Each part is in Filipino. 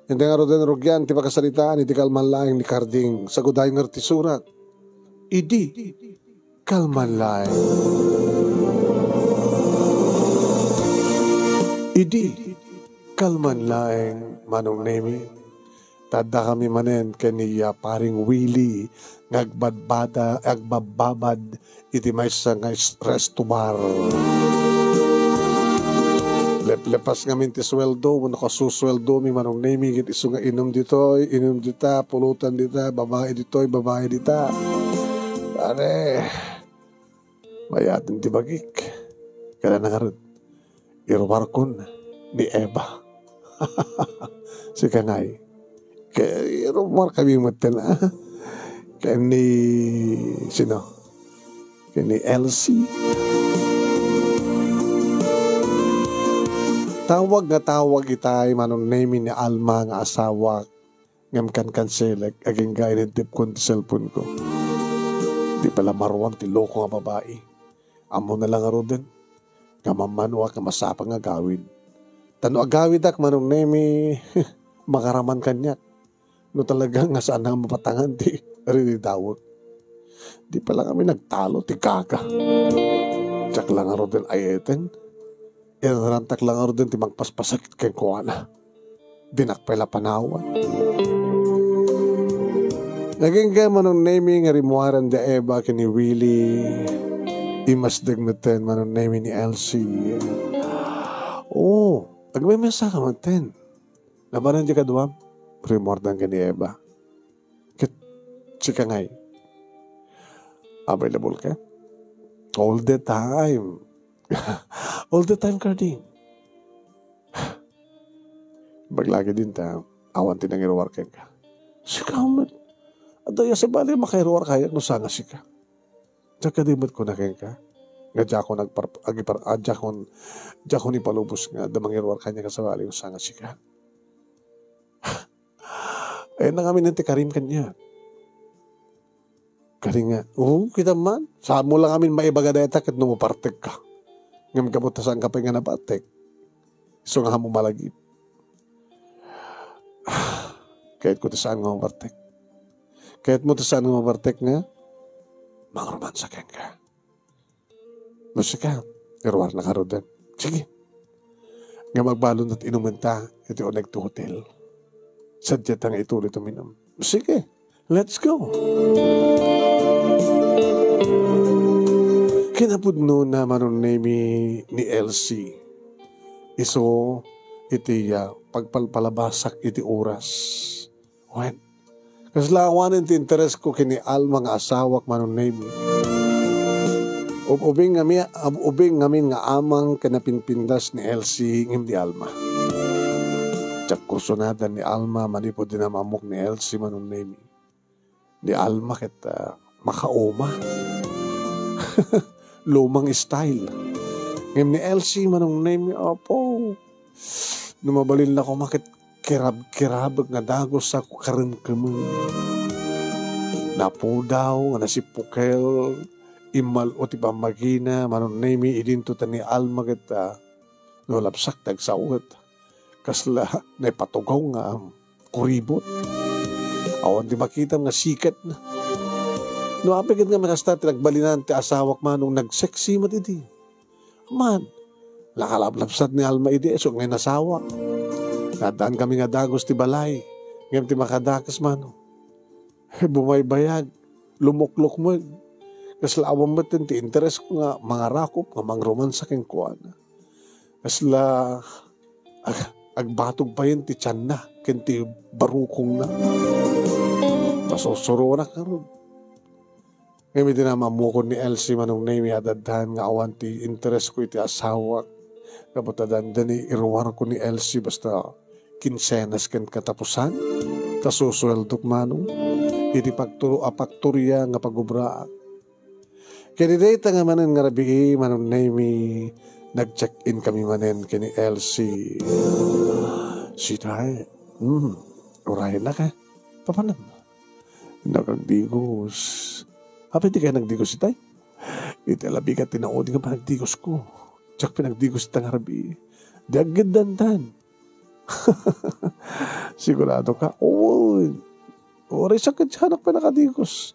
Hindi nga ro din rugyan, ti pakasalitaan, iti kalman laing ni Karding, saguday nga ti surat. Idi, kalman laing. Idi, kalman laing Manong Nemi. Tada kami manen kaniya paring Willie, agbababad, iti may sa nga resto bar. Lepas ngamin ti sweldo, nakasusweldo mi Manong Nemi, iti iso nga inom ditoy, inom dita, pulutan dita, babae ditoy, babae dita. Pare, mayatin ti bagik. Kaya nangarod, irwarkon ni Eva. Si Kangay. Kaya irwar kami matin, Kaya ni, sino? Kaya ni Elsie. Tawag nga tawag itay Manong Nemi ni Alma nga asawa ngam kan-kanselek aging gainintip ko ti cellphone ko. Di pala maruang ti loko nga babae. Amo na lang aro din. Nga mamanwa nga masapang nga gawin. Tano agawid ak Manong Nemi makaraman kanyak. No talagang nga saan nga mapatangan ti rin dawot. Di pala kami nagtalo ti kaka. Tsak lang aro din ayeten. Rantak lang aro din ti magpaspasakit kay kuwana. Dinakpela panawan. Naging ka Manong Nemi nga rimuaran di Eva kini Willie. Imasdag natin Manong Nemi ni Elsie. Oh, agmemesa ka matin. Labanan di ka duwam? Rimuaran ka ni Eva. Kit, sika ngay. Available ka? All the time. All the time, Carding. Baglagi din ta, awan tinangiruwar ka. Sika man. At daya sa bali makairuwar kayak no sana sika. Tsaka dimot ko na ka. Nga dya ko ni palubos nga damangiruwar kanya kasabali no sana sika. Eh na kami nanti karim kanya. Karing nga, kita man. Saan mo lang amin maibagadeta kat no mapartek ka. Ngam kabutasan ka pa nga napatek. So nga mo malagip. Kahit ko tasaan nga mapartek. Kahit mo tasaan nga mapartek nga, mga romansa ka nga. Masa ka, irwar na karodan. Sige. Nga magbalon at inumenta, ito o nagto hotel. Sadyat ang ituloy tuminom. Sige, let's go. Kinapudno na Manong Nemi ni Elsie. Iso iti pagpalpalabasak iti oras. When? Kaslawanin ti interes ko kini Alma nga asawak Manong Nemi. Ubing ngamin nga amang kanapinpindas ni Elsie ngim di Alma. Tsak kursunadan ni Alma manipod din ang amok ni Elsie Manong Nemi. Di Alma kita makaoma. Lumang style. Ngayon ni Elsie Manong Nemi, opo. Numabalil na ko makit kirab-kirab nga dagos sa karim-karim. Napo daw nga nasipukel imal o ti pamagina Manong Nemi idinto ta ni Alma kita no lapsak tagsawat kasla na ipatugaw nga kuribot. Awan di makita nga sikat na. No, apigit nga makasta tinagbalinan ti asawak Manong nagseksi matiti. Man, lakalablapsat ni Alma idi, so ngay nasawa. Nadaan kami nga dagos ti balay. Ngayon ti makadakas Manong. Bumaybayag, lumuklok mo. Kaslawang batin ti interes ko nga mga rakop, nga mga romansa keng kuwana. Kasla, agbatog pa yun ti tiyan na, kenti barukong na. Masosoro na karon. Ngayon din na mamukon ni Elsie Manong Nemi adadhan nga awan ti interes ko iti asawa. Kapatadan dani iruwar ko ni Elsie basta kinsenas ken katapusan. Kasusweldok Manong. Iti apakturya nga pagubra. Kanidata nga manen nga rabi Manong Nemi nag-check-in kami manen kini Elsie. Sitay. Urahin na ka. Papanam. Nakagdigos. Apa di kayo nagdigos itay? Iti alabi ka tinaod nga panagdigos ko. Tsak pinagdigos itang harabi. Di agad dandan. Sigurado ka? Oo. Oray sakit siya, anak pa nakadikos.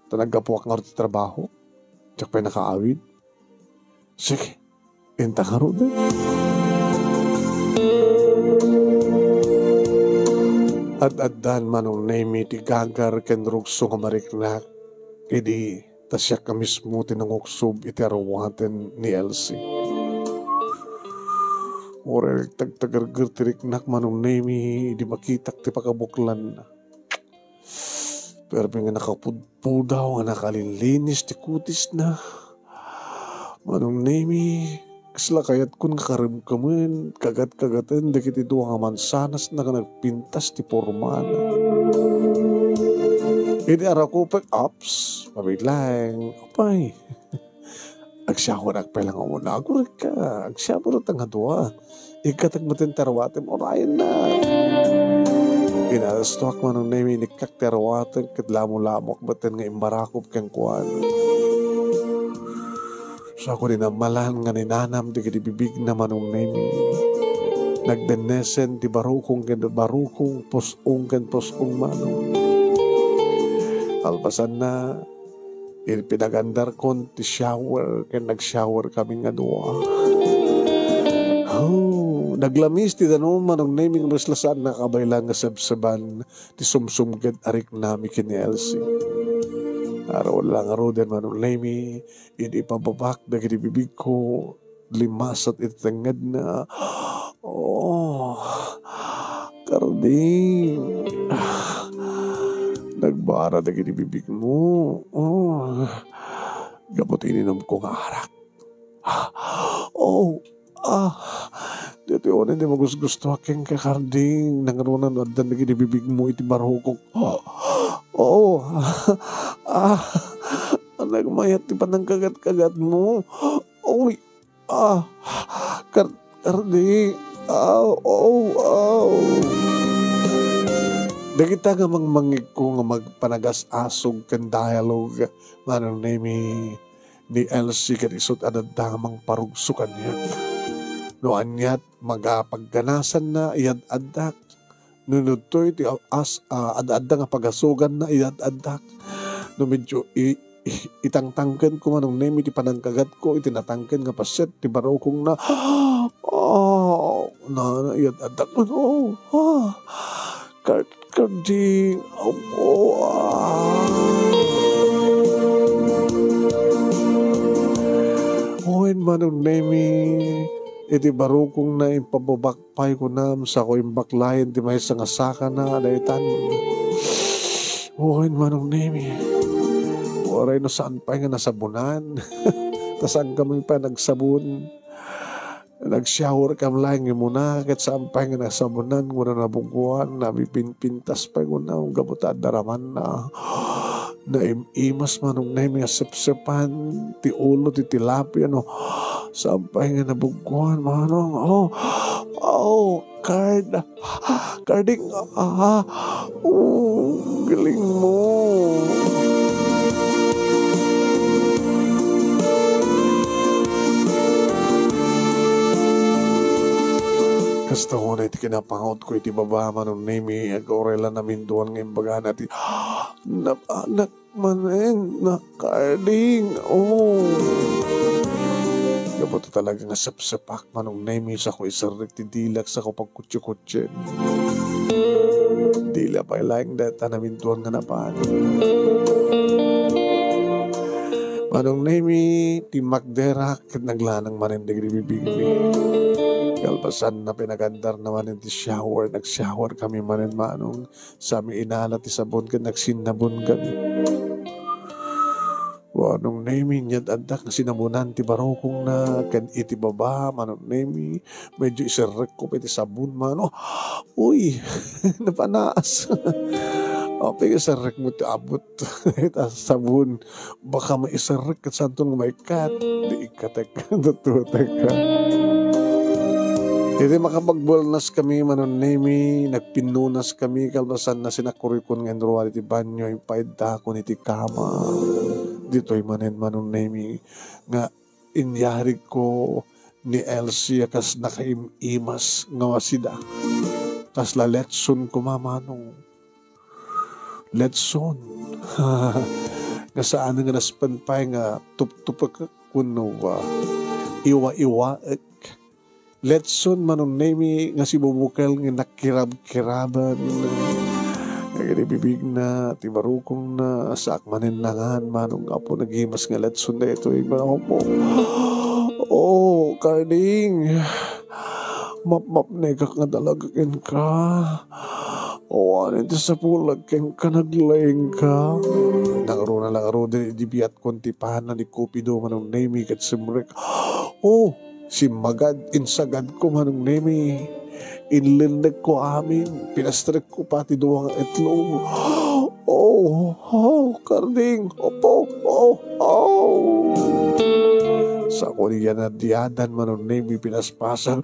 Tanagapuak nga rin trabaho. Tsak pa nakaawid. Sige, inta ka rin din. At addan manong naimi ti gagar ken rugso nga mariknak. Idi tasya ka mismo tinangoksob iti arawaten ni Elsie. Oray tagtagargar tiriknak manong naimi idi makitak ti pakabuklan na. Pero nga nakapudpudaw nga nakalinlinis ti kutis na. Manong naimi kasla kayat kun karimkamen, kagat-kagatan, dagit ito ang mansanas na nagpintas ti pormana. Ini araw ko ups, pabiglang, apay. Agsyawar agpelang ako na, agurik ka, agsyawar at ang hadwa. Ikatagmatin tarawatin, orayan na. Inarastuak man ang nami nikak tarawatin, kadlamo-lamok batin nga imbarakop kang kuwan. So ako rin amalan nga ninanam di bibig na manong nemi. Nagdenesen di barukong posong kan posong manong. Alpasan na, pinagandar kon ti shower, kaya nag-shower kami nga dua. Oh, naglamis ti danon manong nemi nga maslasan na kabaylan nga sabsaban ti sumsumgad arik nami kini Elsie. Araw lang din manong nemi, hindi pababak na kinibibig ko, limas at itangad na, oh, karding, nagbara na kinibibig mo, oh, gabot ininom ko nga arak, oh, dito yun, hindi magusgusto aking kakarding, nangarunan at na kinibibig mo, iti barukok, oh, nagmayat di pa ng kagat-kagat mo. Uy, kardi, Dagita nga mangmangig ko nga magpanagas-asog kan dialogue manang nami ni Elsie kan isot adad mang parugsukan niya. No anyat magapagkanasan na iyad-adak. Nunod to iti adada nga pagasugan na iyad-adak. No medyo itangtangken ko manong nemi ti panangkagat ko itinatangken nga paset ti barokong na na iyad-adak karding Owen manong nemi iti barukong na impababakpay ko nam sa ko imbaklayan ti may sangasaka na daytan. Owen manong nemi oray no saan pa nga nasabunan. Tasang kami pa nagsabon. Nag-shower kam lang yung muna. Kat saan pa nga nasabunan. Muna nabungkuhan. Nabipinpintas pa yung na. Ang gabutad daraman na. Naimas manong na yung sipsipan. Ti ulo, ti tilapia. No. Saan pa nga nabungkuhan. Manong. Carding. Galing mo. Kasta ko na iti kinapangot ko iti baba manong nemi agorela namin doon ng imbaga natin. Anak manen na karding. Gaboto talaga nga sapsapak manong nemi sa ko isarik ti dilak sa ko pagkutsi-kutsin. Dila pa ilang data namin doon nga napaan. Manong nemi ti magderak kat naglanang manindig ni bibig ni. Kalpasan na pinagandar naman yung shower. Nag-shower kami manin manong sa aming inala ti sabon ka nagsinabon kami. Anong nemi niya adak na sinabunan ti barokong na kan iti baba manong nemi medyo isirek ko pa iti sabon man. Uy napanaas. Pag isirek mo ti abot ita sabon baka maisirek kat santong may kat di ikatek tututek ka. Hindi makapagbolnas kami manon nemi, nagpinunas kami, kalbasan na sinakurikon nga enruan iti banyo, yung paida ko iti kama. Dito'y manen manon nemi, nga inyarig ko ni Elsie, akas nakaimas nga wasida. Kasla letson kumamanong. Letson. Nga saan nga naspanpay nga tup-tupak kuno iwa-iwaek. Letson manong nemi nga si bubukal nga nakirab-kiraban. Nagibibig na, tibarukong na, sak maninlangan, manong nga po naghimas nga letson na ito. Mo. Oh, Carding. Map-map negak nga dalagakin ka. O, ano ito sa pulag ken ka naglayang ka. Nangaro na lang aro din idibiyat kontipahan na ni Cupido manong nemi kat simrek. Oh, si Magad insagad ko manong nemi. Inlindag ko amin. Pinastrek ko pati duwang itlog. Oh, Carding. Opo, oh. Sa ko niya na diyadan manong nemi pinaspasan.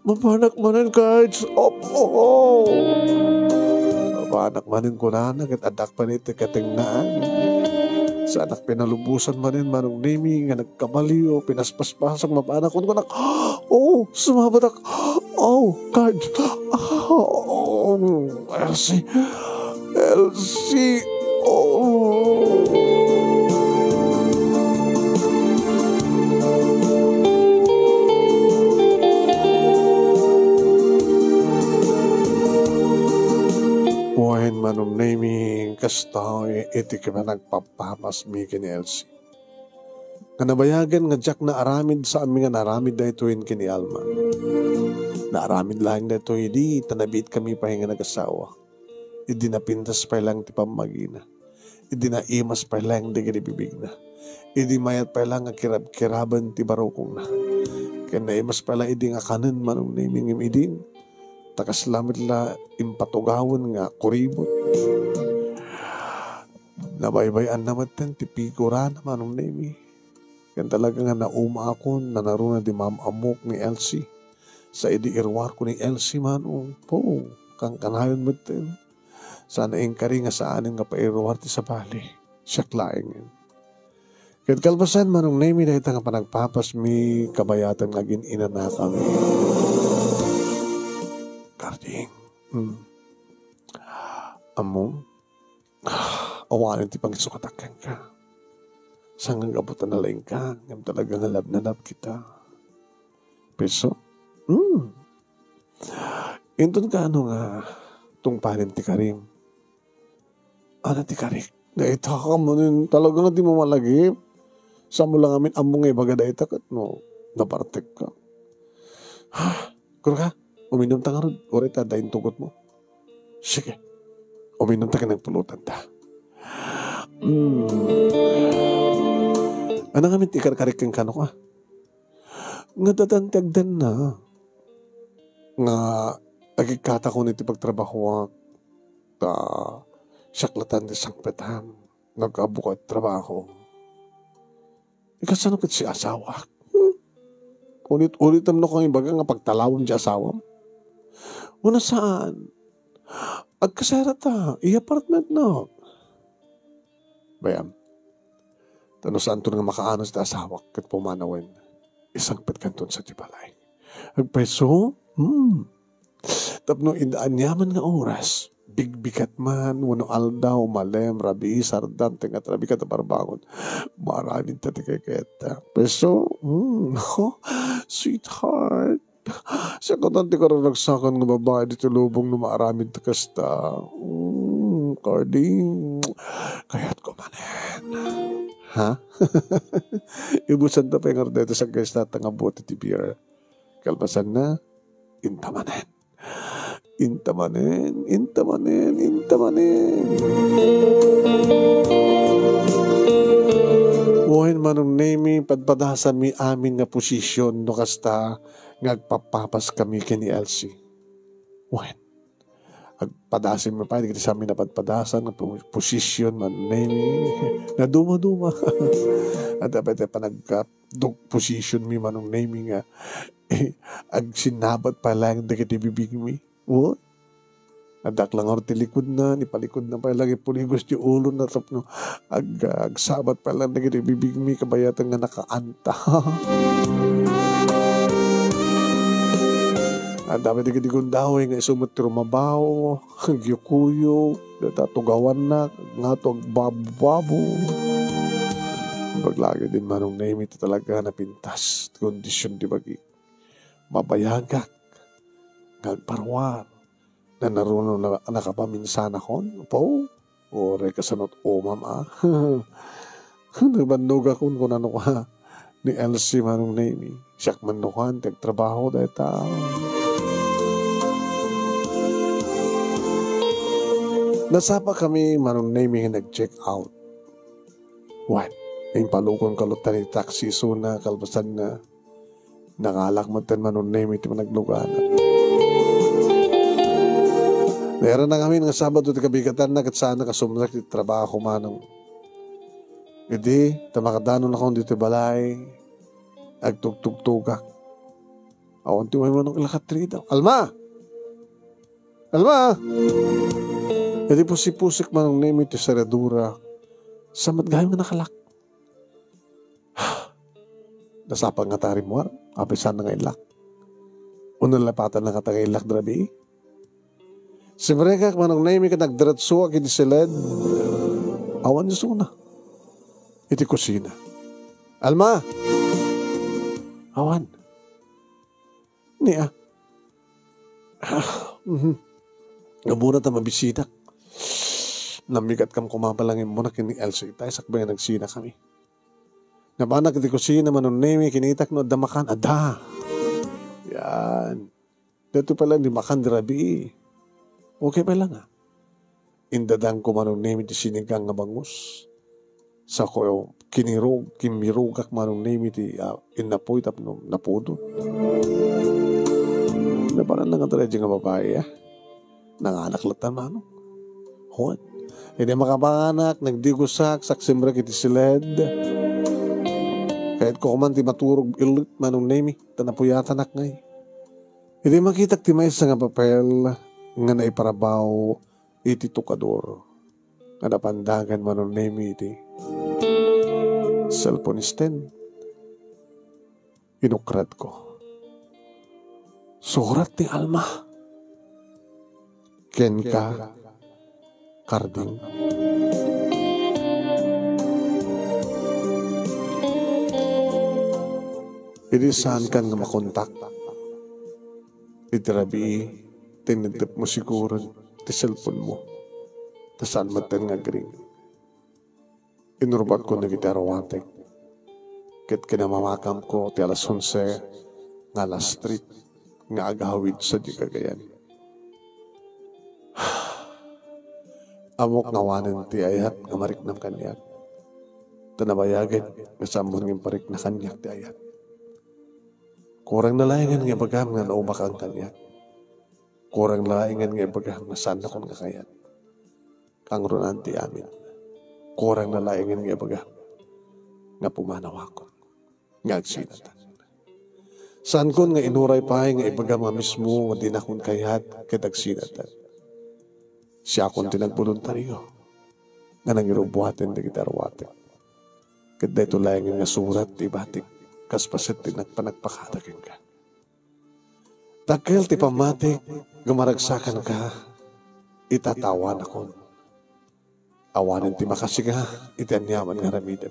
Mapanak manan cards. Opo. Mapanak manin ko na at adak pa nito katingnaan. Sa anak pinalubusan manin manong nemi nga nagkamaliw. Pinaspaspasan mapanak ko na. Oh, sumabatak. Oh, cards. Oh, Elsie. Oh. Buhayin manong naming kastaw iti ka nagpapamas mi kini Elsie. Nga nabayagan nga Jack na aramid sa amin nga naramid na ituin kini Alma. Na aramid lang na ito hindi tanabit kami pa nga nag-asawa. Idi napintas pa lang ti pamagina. Idi naimas pa lang di bibig na. Idi mayat pa lang nga kirab-kiraban ti barukong na. Kaya naimas pa lang idi nga kanan manong naming imidin. Takaslamit la impatugawon nga kuribot. Nabaybayan naman ten tipikura naman ng nemi. Yan talaga nga nauma ako na naruna di mamamok ni Elsie. Sa idi irwar ko ni Elsie man po kang kanayon mo ten. Sana ingkari nga saanin nga pairwar ti sa bali. Siyak laing yun. Kaya kalbasan manong nemi dahil nga panagpapas mi kabayatan nga ginina na kami. Carding. Amo, awanin ti pang isukatakan ka. Sangang abutan na lang ka. Ngam talagang halab na lab kita. Peso? Intun ka ano nga tungpanin ti Karim. Ano ti Karim? Daita ka mo nun. Talagang di mo malagip. Sa mo lang amin among ibaga daita ka. No, napartek ka. Kuro ka? Uminom ta nga ron. Orita, dahin tugot mo. Sige. Uminom ta ka ng pulutan ta. Ano nga min tikar-karik kang kano ka? Nga dadantagdan na. Nga agikata ko niti pagtrabaho ta saklatan di sangpetan. Nagkabukat trabaho. Ikasano kat si asawa? Ulit-ulit na kong ibaga nga pagtalawon di asawa. Una saan? Agkasara ta. I-apartment na. Bayam. Tano saan to nga makaano sa asawak kat pumanawin. Isang petkanton sa tibalay. Agpeso? Tapno indaan yaman nga oras. Bigbikat man, wano aldaw, malem, rabi, sardan, tingat rabi ka tabarbangon. Maraming tatikiketa. Peso? Sweetheart. Siya ko tanti ka rin nagsakan ng babae dito lubong na maaramin takasta. Carding. Kaya't kumanin. Ha? Ibusan ta pa yung dito sa guys na tangabuti ti beer. Kalbasan na, intamanin. Intamanin. Buhayin manong nemi, padpadasan mi amin nga posisyon no kasta ngagpapapas kami kini Elsie. Buhayin. Agpadasin mo pa, hindi sa amin na padpadasan nga posisyon man nemi na duma-duma. At dapat pa nagdog posisyon mi manong nemi nga ag sinabat pa lang dagiti bibig mi. What? Adak lang orti likod na, nipalikod na pa lang ipuligos di ulo na tapno. Agsabat pa lang dagiti bibig mi kabayatan nga nakaanta. Ang dami di gundahoy nga isumot rumabaw, ang gyukuyo, tugawan na, nga to babu-babu. Paglagi din manong name ito talaga na pintas, kondisyon di bagi. Mabayagak, ngagparwar, na naruno na nakapaminsan akon, po, o kasanot o mama. Nagbandog akon kung ano ka ni Elsie manong name. Siyak manukan, tagtrabaho dahil tao. Nasapa kami manong name nga nag-check out. What? Yung palukon kalutan ni taxi suna, kalbasan na nangalak matan manong name ito managlugan. Meron na kami ng Sabado at kabigatan na kat sana kasumrak di trabaho manong. Hindi, tamakadanon akong dito balay, agtugtugtugak. Awan tiway manong ilakat rito. Alma! Alma! Hindi po si Pusik manong name ito sa redura. Sa matgayang nga nakalak. Nasapang nga tarim mo, apisan na nga ilak. Unang lapatan na nga ilak drabi. Si Mareka, manong name ka nagdaratsuwa kiti siled. Awan niyo suna. Iti kusina. Alma! Awan. Niya. Ngamuna ta mabisidak. Namigat kam kumapalangin mo na kini Elsa itay. Sakbay nagsina kami. Nabanak iti kusina manong name kinitak no damakan. Ada. Yan. Dito pala di makan drabi. Okay pa lang Indadang ko manong name iti sinigang nga bangus. Sa ko kimirugak manong name iti inapoy tapno napudot. Nabaran lang ang talaga nga babae nanganak lata manong. Huwag. Hindi makapanganak, nagdigusak, saksimrak iti siled. Kahit ko kuman ti maturog ilit manong name tanapuyatan ak ngay. Hindi makitak ti may nga papel nga naiparabaw iti tukador. Nga napandagan manong name iti cellphone stand. Inukrad ko. Surat ni Alma. Ken ka Karding. Inisahan ka nga makontak. Itirabi, tinitip mo siguro ti cellphone mo. Tasaan matan nga gring. Inurbat ko na gitarawatek. Kit kinamamakam ko ti alas 11 nga alas street nga agawid sa di kagayan. Amok ngawanan ti ayat nga marik ng kanyak. Tanabayagin nga sambon ng parik na kanyak ti ayat. Kurang nalayangan nga bagam nga naumak ang kanyak. Kurang nalayangan nga bagam nga saan akong kakayat. Kang runan ti amin. Kurang nalayangan nga bagam nga pumanawakon. Nga agsinatan. Saan kon nga inuray pa nga ibagam nga mismo nga dinakon kayat ket agsinatan. Siya akong tinagboluntaryo nga nangirubuhatin na gitarwatin. Ket dahito layangan nga surat ti batik kaspasit ti nagpanagpakadakin ka. Takil ti pamatik gumaragsakan ka itatawan akon. Awanin ti makasiga iti anyaman nga ramiden.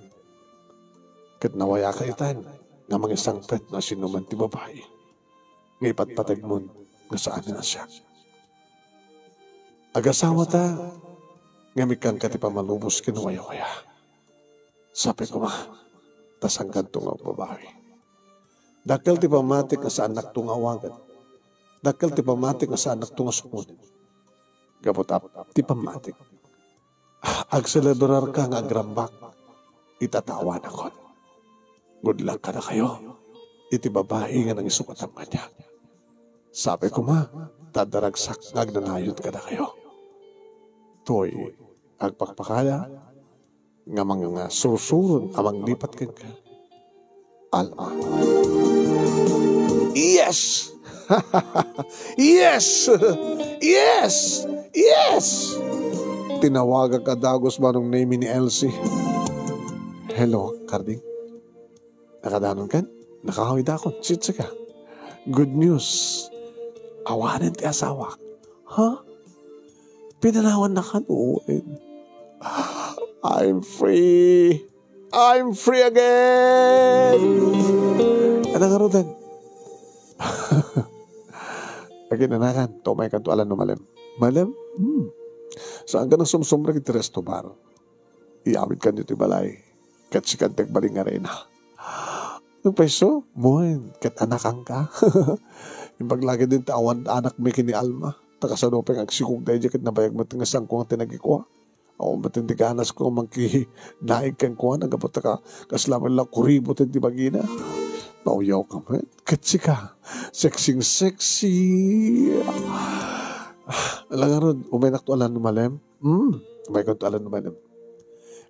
Ket nawaya ka itan nga mga sangpet na sinuman ti babae. Nga ipatpatag mo nga saan na siya. Agasawa ta, ngamikan ka ti pamalubos kinuwaya-waya. Sabi ko tasang kanto nga babae. Dakal ti pamatik nga sa anak to nga awagan. Dakal ti pamatik nga sa anak to nga sukunin. Gabotap ti pamatik. Agselebrar ka nga agrambak, itatawan akon. Good luck ka na kayo. Iti babae nga nang isukatang kanya. Sabi ko tadaragsak nga agnanayod ka na kayo. Toy, agpakpakala, nga mga susurun amang lipat ka. Alma. Yes! Yes! Yes! Yes! Tinawagan ka dagos manong name ni Elsie. Hello, Karding. Nakadanon ka? Nakahawid ako. Sitsa ka. Good news. awanin ti asawa. Ha? Pinanawan na kanuin. I'm free. I'm free again. Ano nga rin? Aginanakan, tumay ka to alam no malam. Malam? Saan ka nang sumsumra kiti resto bar? Iawit ka nito balay. Kat si kantek baling nga rin. Yung peso, moin, kat anakang ka. Yung paglagi din tawan anak may kini Alma. Takasanopeng agsikong tayo kat nabayag mo tingasang ko ang tinagikwa. Ako matindi kanas ko mangki naig kang kuha. Nagapot ka kaslaman lang kuribot at di bagina. Nauyaw ka man. Katsi ka. Sexy. Alam nga ron, umenak to alam numalem. Umay ko to alam numalem.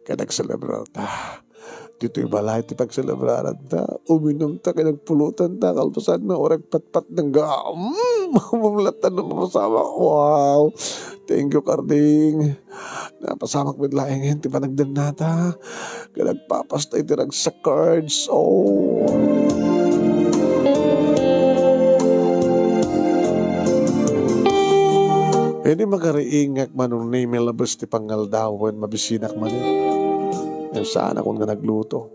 Kaya nagselebrar ta. Dito yung balay, ti pagselebraran ta. Uminom ta, kaya nagpulutan ta. Kalpasan na orag patpat ng gaam. Mamulatan na mapasama. Wow. Thank you, Karding. Napasamak with laingin, ti panagdan nata. Kaya nagpapastay tirag sa cards. Oh. Hindi magariingak manong name labas ti pangaldawan, mabisinak man yun. Yung saan akong nga nagluto.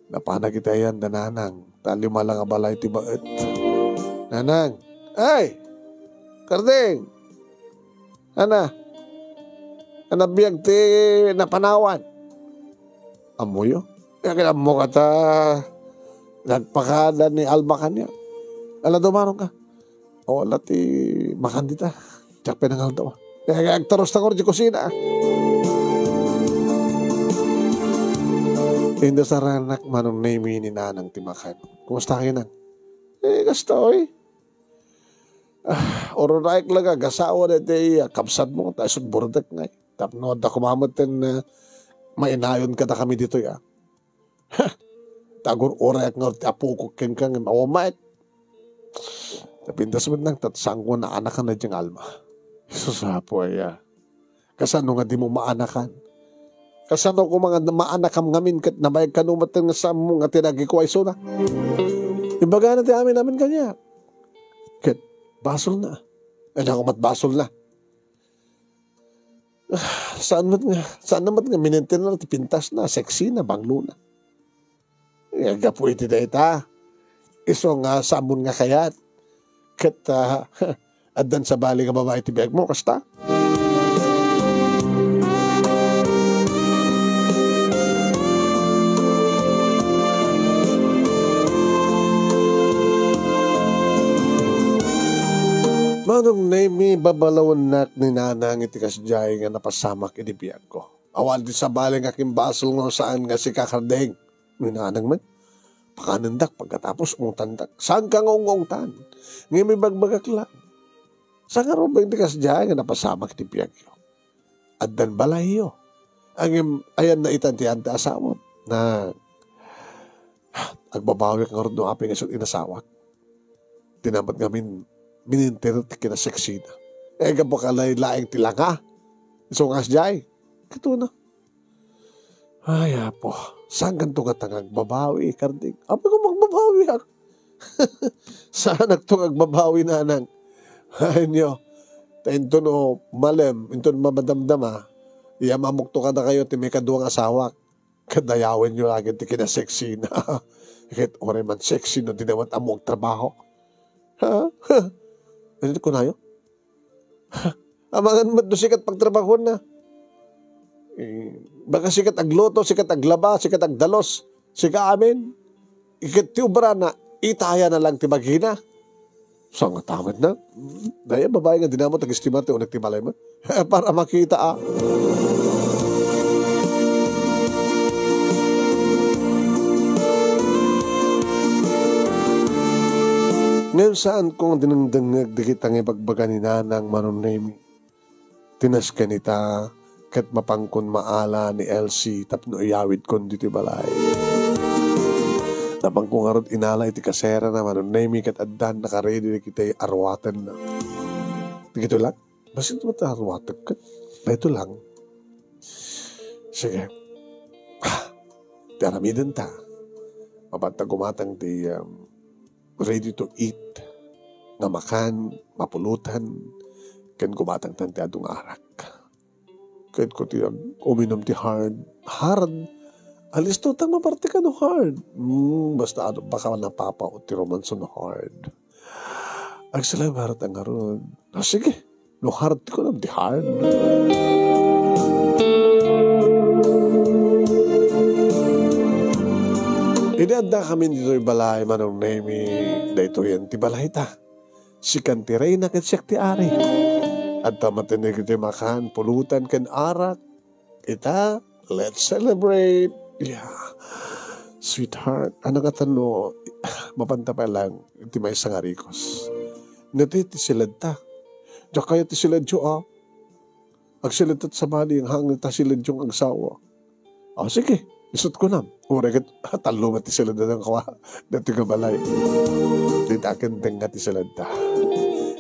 Napana kita yan, dananang. Talima lang ang balay ti baet. Nanang, ay! Karding! Ana? Anabiyag ti napanawan. Amuyo? Kaya mo ka ta nagpakada ni Alma kanya. Ala dumarong ka. O ala ti makandita. Tsak pinangal daw. Kaya agtaros na ko rin kusina. Hindi sa ranak manong name ni nanang timakan. Kumusta kayo nang? Kastoy. Ororaik laga, gasawa na iti kapsad mo. Tayo burdak nga. Tapno, da kumamatin na mainayon ka na kami dito ya. Tagur orayak nga iti apo ko keng mawamait. Tapindas mo nang tatsang ko na anakan na diyang Alma. Susapo ya. Kasano nga di mo maanakan? Kasano ko mga maanakam ngamin kat nabayag kanumatan nga sa mong at tinagikuay so na. Imbaga na ti amin namin kanya. Kat basol na. Ay nakumat basol na. Saan naman nga minentin na ti pintas na, sexy na, banglo na. Gapo iti da ita. Iso nga samon nga kayat. Kat adan sa bali nga babae ti biyag mo, kasta? Manong name babalawan nak ni nanang iti kasjay nga napasamak inibiyag ko. Awal di sa baling aking basol nga saan nga si kakardeng. Ni nanang man, pakanandak pagkatapos ungtandak. Saan ka nga ungungtan? Ngayon may bagbagak lang. Saan nga rin ba iti kasjay nga napasamak inibiyag ko? Addan balay yo. Ayan na itantihan ti asawa na agbabawi ka nga rin doon aping isang inasawak. Tinamat ngamin minintir ti kinaseksi na. Gabo ka laing tilang ha. So nga siyay. Kito na. Ay, apo. Saan ganito ka tangag babawi, Karding? Apa ko magbabawi ha? Saan nagtong agbabawi na nang? Ay nyo. Tainto no malem. Ito mamadamdama. Mamukto ka na kayo ti may kaduang asawak. Kadayawin nyo lagi ti kinaseksi na. Kahit oray man seksi no dinawat among trabaho. Ha? Ano ko na yun? Amangan mo sikat pagtrabaho na. Baka sikat agloto, sikat aglaba, sikat agdalos, sikat amin. Ikat tiubra na, itaya na lang timagina. So nga tawad na. Daya babae nga dinamot ag-estimar ti unak tibalay mo. Para makita Ngayon saan kong dinangdangag dikit ang ibagbaga ni nanang manunemi. Tinas ka nita kat mapangkon maala ni Elsie tapno iyawid kon dito balay. Napang kong arot inala iti kasera na manunemi kat addan nakaredy na kita arwatan na. Dito lang? Basit mo ta arwatan ka? Ito lang. Sige. Tiaramidan ta. Mapantag gumatang ti ready to eat. nga makan, mapulutan, ken kumatang tanti adong arak. Ken ko tiyag uminom ti hard. Alis to tang maparte ka no hard. Basta ano, baka napapaot ti romanso no hard. Agsalabarat ang aron. Sige, no hard ko na, di hard. Idanda kami dito'y balay manong nemi. Dito yan ti balay ta. Si kantiray na kat siyak ti ari. At tamatinig ti makan, pulutan ken arak. Ita, let's celebrate. Yeah. Sweetheart, ano ka tano? Mapanta pa lang, ti may sangarikos. Nati ti silad ta. Diya kaya ti silad yo Agsilad tat sa bali, ang hangin ta silad yung agsawa. Sige, isot ko na. Uragat, talo mati silad na ng kawa. Dati ka balay. Dita akin tenga ti silad ta.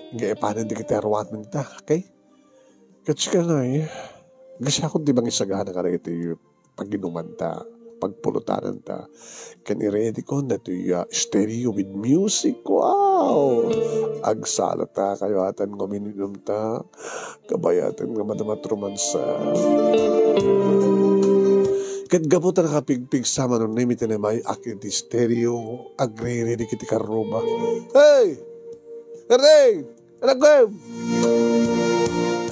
Nga paano di kita arwat ng ta, okay? Kasi ka na Kasi ako di bang isagana ka na ito yung pag-inuman ta, pagpulutanan ta. Kaniredy ko na ito yung stereo with music. Wow! Agsala ta, kayo atan nga mininum ta, kabayatan nga madamat romansa. Kat gabutan na kapigpig sama nung namitin na may akin di stereo, agree-ready kiti karuba. Hey! Hey! Anak ko!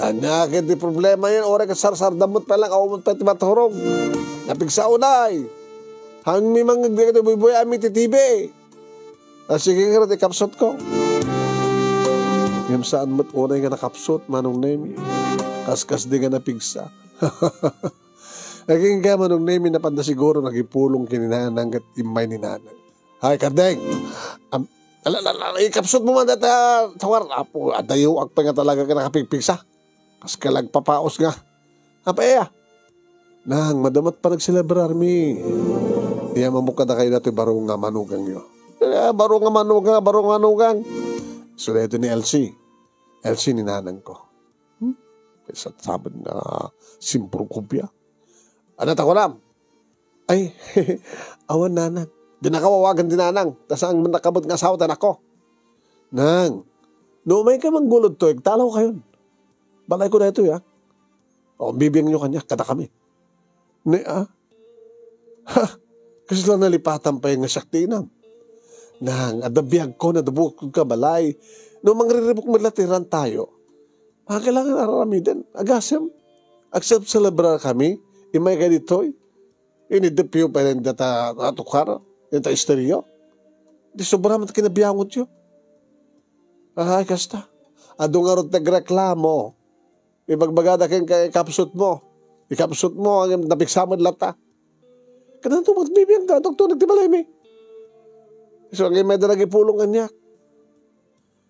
Anak, hindi problema yan. Ora ka sarsar damot pa lang. Awamot pa iti maturong. Napigsa unay. Hang may mga gagawin buhay amin titibi. Sige nga rin, kapsot ko. Yung saan mo't unay nga nakapsot, manong nemi. Kaskas di nga napigsa. Naging ka manong nemi na panda siguro nagipulong kininanang at imay ni nanang. Hay, Kardeng! Ikapsot mo man data tawar apo adayo ak pa nga talaga ka nakapigpigsa kas kalag papaos nga apa nang madamat pa nagselebrar mi iya mamukha na kayo nato barong nga manugang yo barong nga manugang so ito ni Elsie ni nanang ko sa sabad na simpro kubya ano ta ko lang ay awan nanang di nakawawagan din nanang. Tas ang nakabot nga sawtan ako. Nang, no may ka manggulod to, talaw kayo. Balay ko na ito, ya. O, bibiyang nyo kanya, kada kami. Kasi lang nalipatan pa yung nasaktinam. Nang, adabiyag ko, nadabuk ka balay. No mangriribok malatiran tayo. Kailangan arami din. Agasem. Accept celebrar kami. Imay ka dito, inidipyo pa rin data atukara. Yung ta isteriyo. Di sobrang mat kinabiyangot yun. Ay, kasta. Ado nga ron nagreklamo. Ibagbagada kayong ikapsot mo. Ikapsot mo, ang napiksamad lata. Kanan ito magbibiyang ka, doktor, nagtibalay mi. So, ang may dalagi pulungan niya.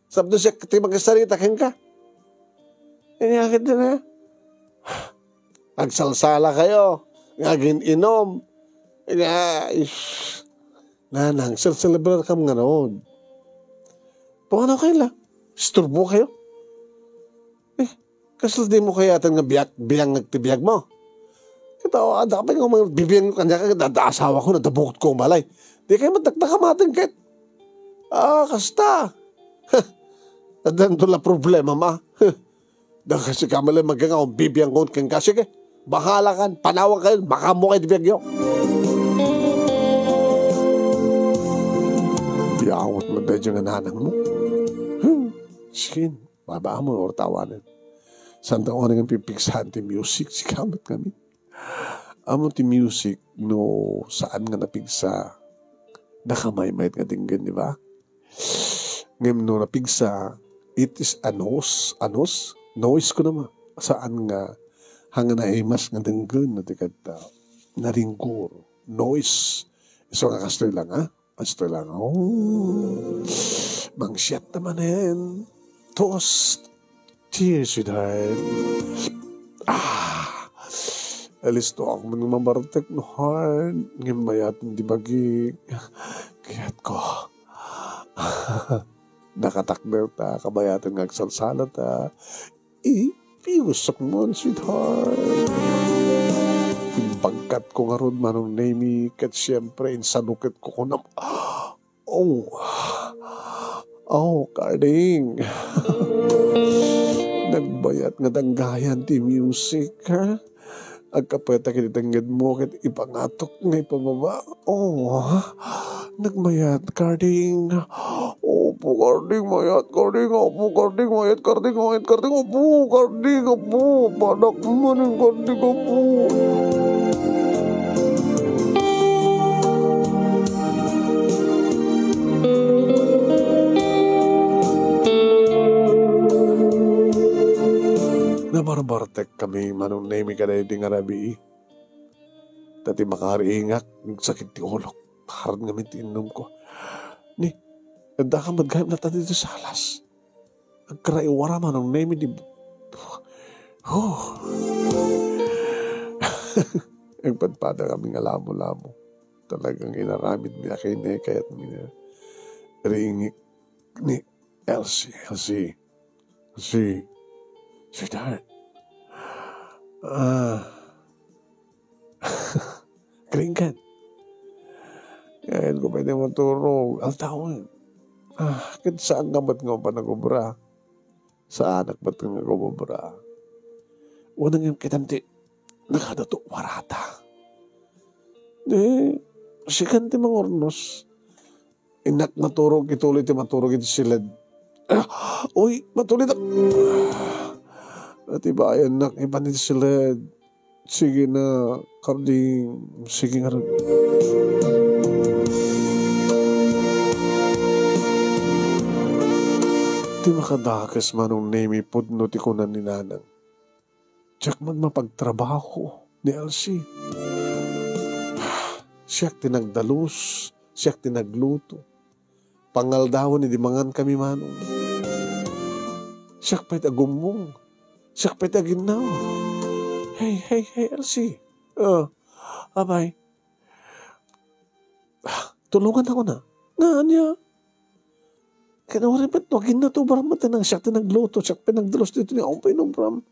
Sabdo siya, timang kasarita kayong ka. Inyakit na. Agsalsala kayo. Ngagin inom. Nanang, celebrar ka mga noon. Pangano kayo lang? Isturbo kayo? Kasal di mo kaya atan nga biyang nagtibiyag mo. Katawa, ada ka pa yung mga bibiyang kanya ka, asawa ko, nadabukot ko ang balay. Di kayo matagtakamatin kahit. Kasta. Adan to la problema ma. Dahil kasi kamali magkanga kung bibiyang ko kang kasi ka. Bahala kan, panawag kayo, baka mo kayo tibiyag yun. Awat mo dahil yung nanang mo. Skin, babaan mo or tawanan. Santa ko nga pipiksahan ti music, si kamat kami. Amo ti music, no, saan nga napigsa, nakamay-mayt nga tinggan, di ba? Ngayon no napigsa, it is anos, noise ko naman. Saan nga, hanga na imas nga tinggan, natikata, naringgur, noise. So nga kastoy lang, Asto lang, mangsyat naman yan. Toast. Cheers, sweetheart. Alis to ako man mamartek no hard. Ngayon mayatong di bagi. Kayat ko. Nakatakder ta, kabayatan ngagsalsala ta. Piusak mo, sweetheart. Pagkat ko nga ron manong nemi kat siyempre insanukit ko kunam Oh, Karding. Nagbayat nga danggayan ti music, ha? Agkapeta kinitanggad mo kit ipangatok nga ipababa. Oh, nagmayat, Karding. Opo, Karding, mayat, Karding. Opo, Karding, mayat, Karding, mayat, Karding. Opo, Karding, opo. Panak man yung Karding, opo. Nabarbartek kami manong nemi kaday di nga rabi. Dati makariingak, sakit ti ulok. Harad nga mintinom ko. Ni, nagda ka madgayam na tayo dito sa alas. Nagkaraiwara manong nemi di... Ang padpada kami nga lamo-lamo. Talagang inaramid niya kay Neka at niya. Ringik ni Elsie. Sweetheart. Kringkan. Ngayon ko pwede maturo. Altawin. Kahit saan nga ba't nga pa nagubra? Saan ba't nga nagubra? Unang yung kitamti, nakadato warata. Sikan ti mangornos. Inak maturog ituloy ti maturog iti silad. Uy, matuloy na. At iba ayan nak, iba niti silad. Sige na, Karding. Sige nga rin. Di makadakas manong nemi pudno ti kunan ni nanang. Tiyak man mapagtrabaho ni Elsie. Siyak tinagdalus, siyak tinagluto. Pangaldawan ni di mangan kami manong. Siyak pa'y agumong. Siyak pa'y aginaw. Hey, Elsie. Abay. Tulungan ako na. Nga niya. Kanawarin ba't wagin na to baram matanang siyak tinagluto, siyak pinagdalos dito niya. Ang pinobram.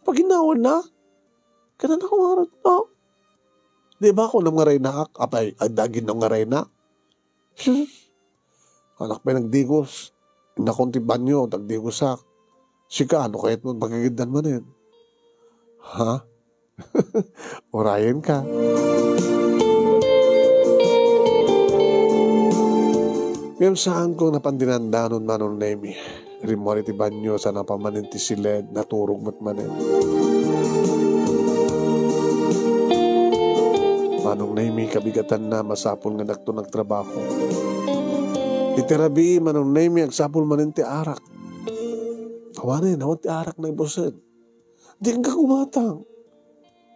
Pag ginawan na. Kanan ako marat. Di ba ako nang ngaray na ak? Apay, agdagin nang ngaray na. Anak pa nagdigos. Inakonti banyo, tagdigos ak. Sika, ano kahit mo magagigdan man yun? Ha? Orayan ka. Ngayon saan ko napandinandanon manong nemi. Rimori ti banyo sa napamanin ti siled, naturog matmanin. Manong nemi kabigatan na masapol nga dakto nagtrabaho. Itirabi manong nemi agsapol manin ti arak. Kawanin, nawag ti arak na ibosan. Di ka gumatang.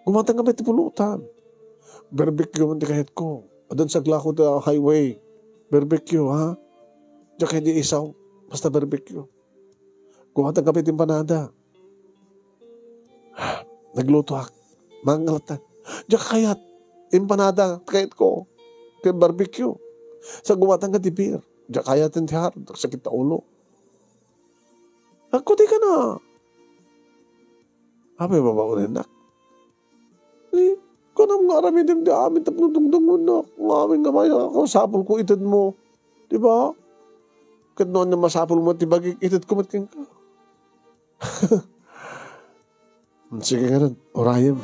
Gumatang ka ba ti pulutan? Barbecue man ti kahit ko. Adan sa glako ti highway. Barbecue, ha? Diyan kayo di isaw. Basta barbecue. Gumatang ka ba ti empanada? Nagluto hak. Mangalatan. Diyan kayat. Empanada, kahit ko. Kaya barbecue. Sa gumatang ka ti beer. Diyan kayat ti har. Sakit na ulo. Ako di ka na. Abay babaunin na. Kung ang nga din di amin tapnutungtung mo na. Ang amin nga maya ako, sapol ko itad mo. Diba? Kad noon na masapol mo, tibagig itad ko matking ka. Sige ka rin, orayam.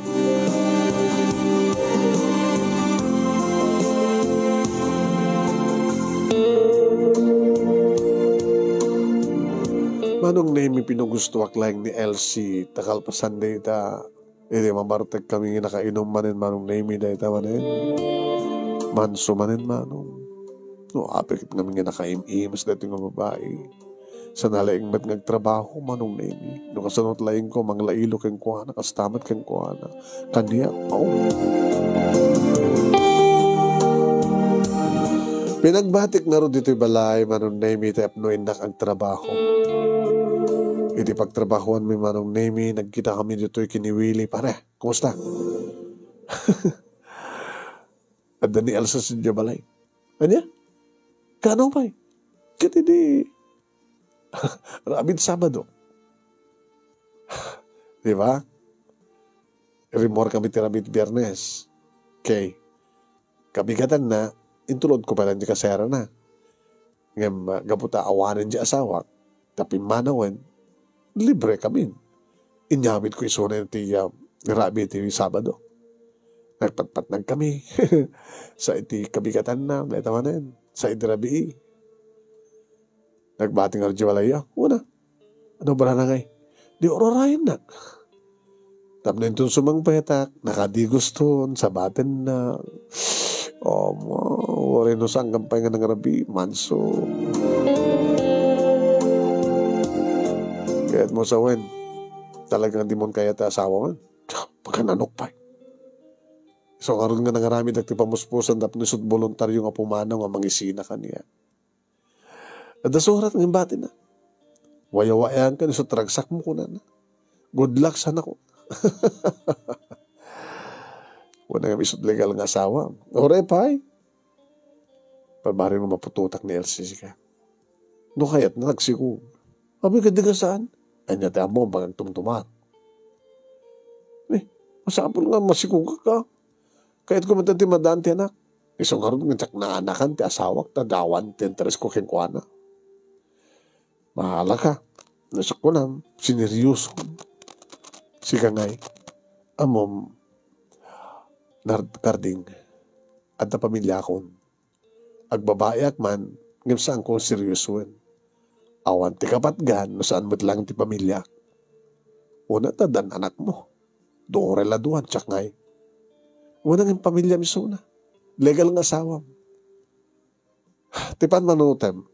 Manong nemi pinugustuwak lang ni Elsie, takalpasan day ta. Hindi mamartag kami nakainom manin manong nemi day ta manin. Manso manin manong. No, apikit kami nga nakaim-imas dati nga babae. Sa nalaing ba't nagtrabaho manong nemi. No kasanot laing ko, mga lailo kang kuhana, kastamat kang kuhana. Kaniya, Pinagbatik na ro dito'y balay, manong nemi, tapnoin na ang trabaho. Iti pagtrabahuan mi manong nemi, nagkita kami dito'y kiniwili. Pare, kumusta? At ni Elsa sa balay. Anya? Kano pa eh? Kati di. Rabid Sabado. Di ba? Rimor kami ti Rabid Biyernes. Okay. Kabigatan na, intulod ko pala di kasera na. Ngem gaputa awanan di asawa, tapi manawen, libre kami. Inyamit ko iso na ti rabi ti Sabado. Nagpatpat kami sa iti kabigatan na, naitamanin, sa iti rabi. Nagbating arji walaya, una, ano ba na ngay? Di orarayan na. Tapos nito sumang petak, nakadiguston, sa batin na, wala no sang gampay nga ng rabi, manso. Kaya't mo sa wen, talagang di mo kaya ta asawa man. Pagkananok pa. So karon nga nangarami dagti pamuspusan tapos nisud voluntaryo nga pumanaw nga mangisina kaniya. At surat ng batin na. Wayawayan ka nisud tragsak mo kuna na. Good luck sana ko. Wala nga isud legal nga asawa. Ore pay. Pabari mo mapututak ni LCC ka. No kaya't nagsiku. Abi ka diga saan? Anya tayo mo bagang tumtumat. Masapol nga masikuka ka. Kahit ko matati madante anak. Isang karoon nga tsak na anakan ti asawak ta dawan ti interes ko kinkwana. Mahala ka. Nasak ko na. Sineryos ko. Sika ngay. Amom. Karding. At na pamilya ko. Agbabayak man. Ngam saan ko seryosuin. Awan ti kapatgan. No saan mo't lang ti pamilya. Una ta dan anak mo. Doon reladuan tsak ngay. Una ng pamilya misuna. Legal ng asawa. Tipan manutem.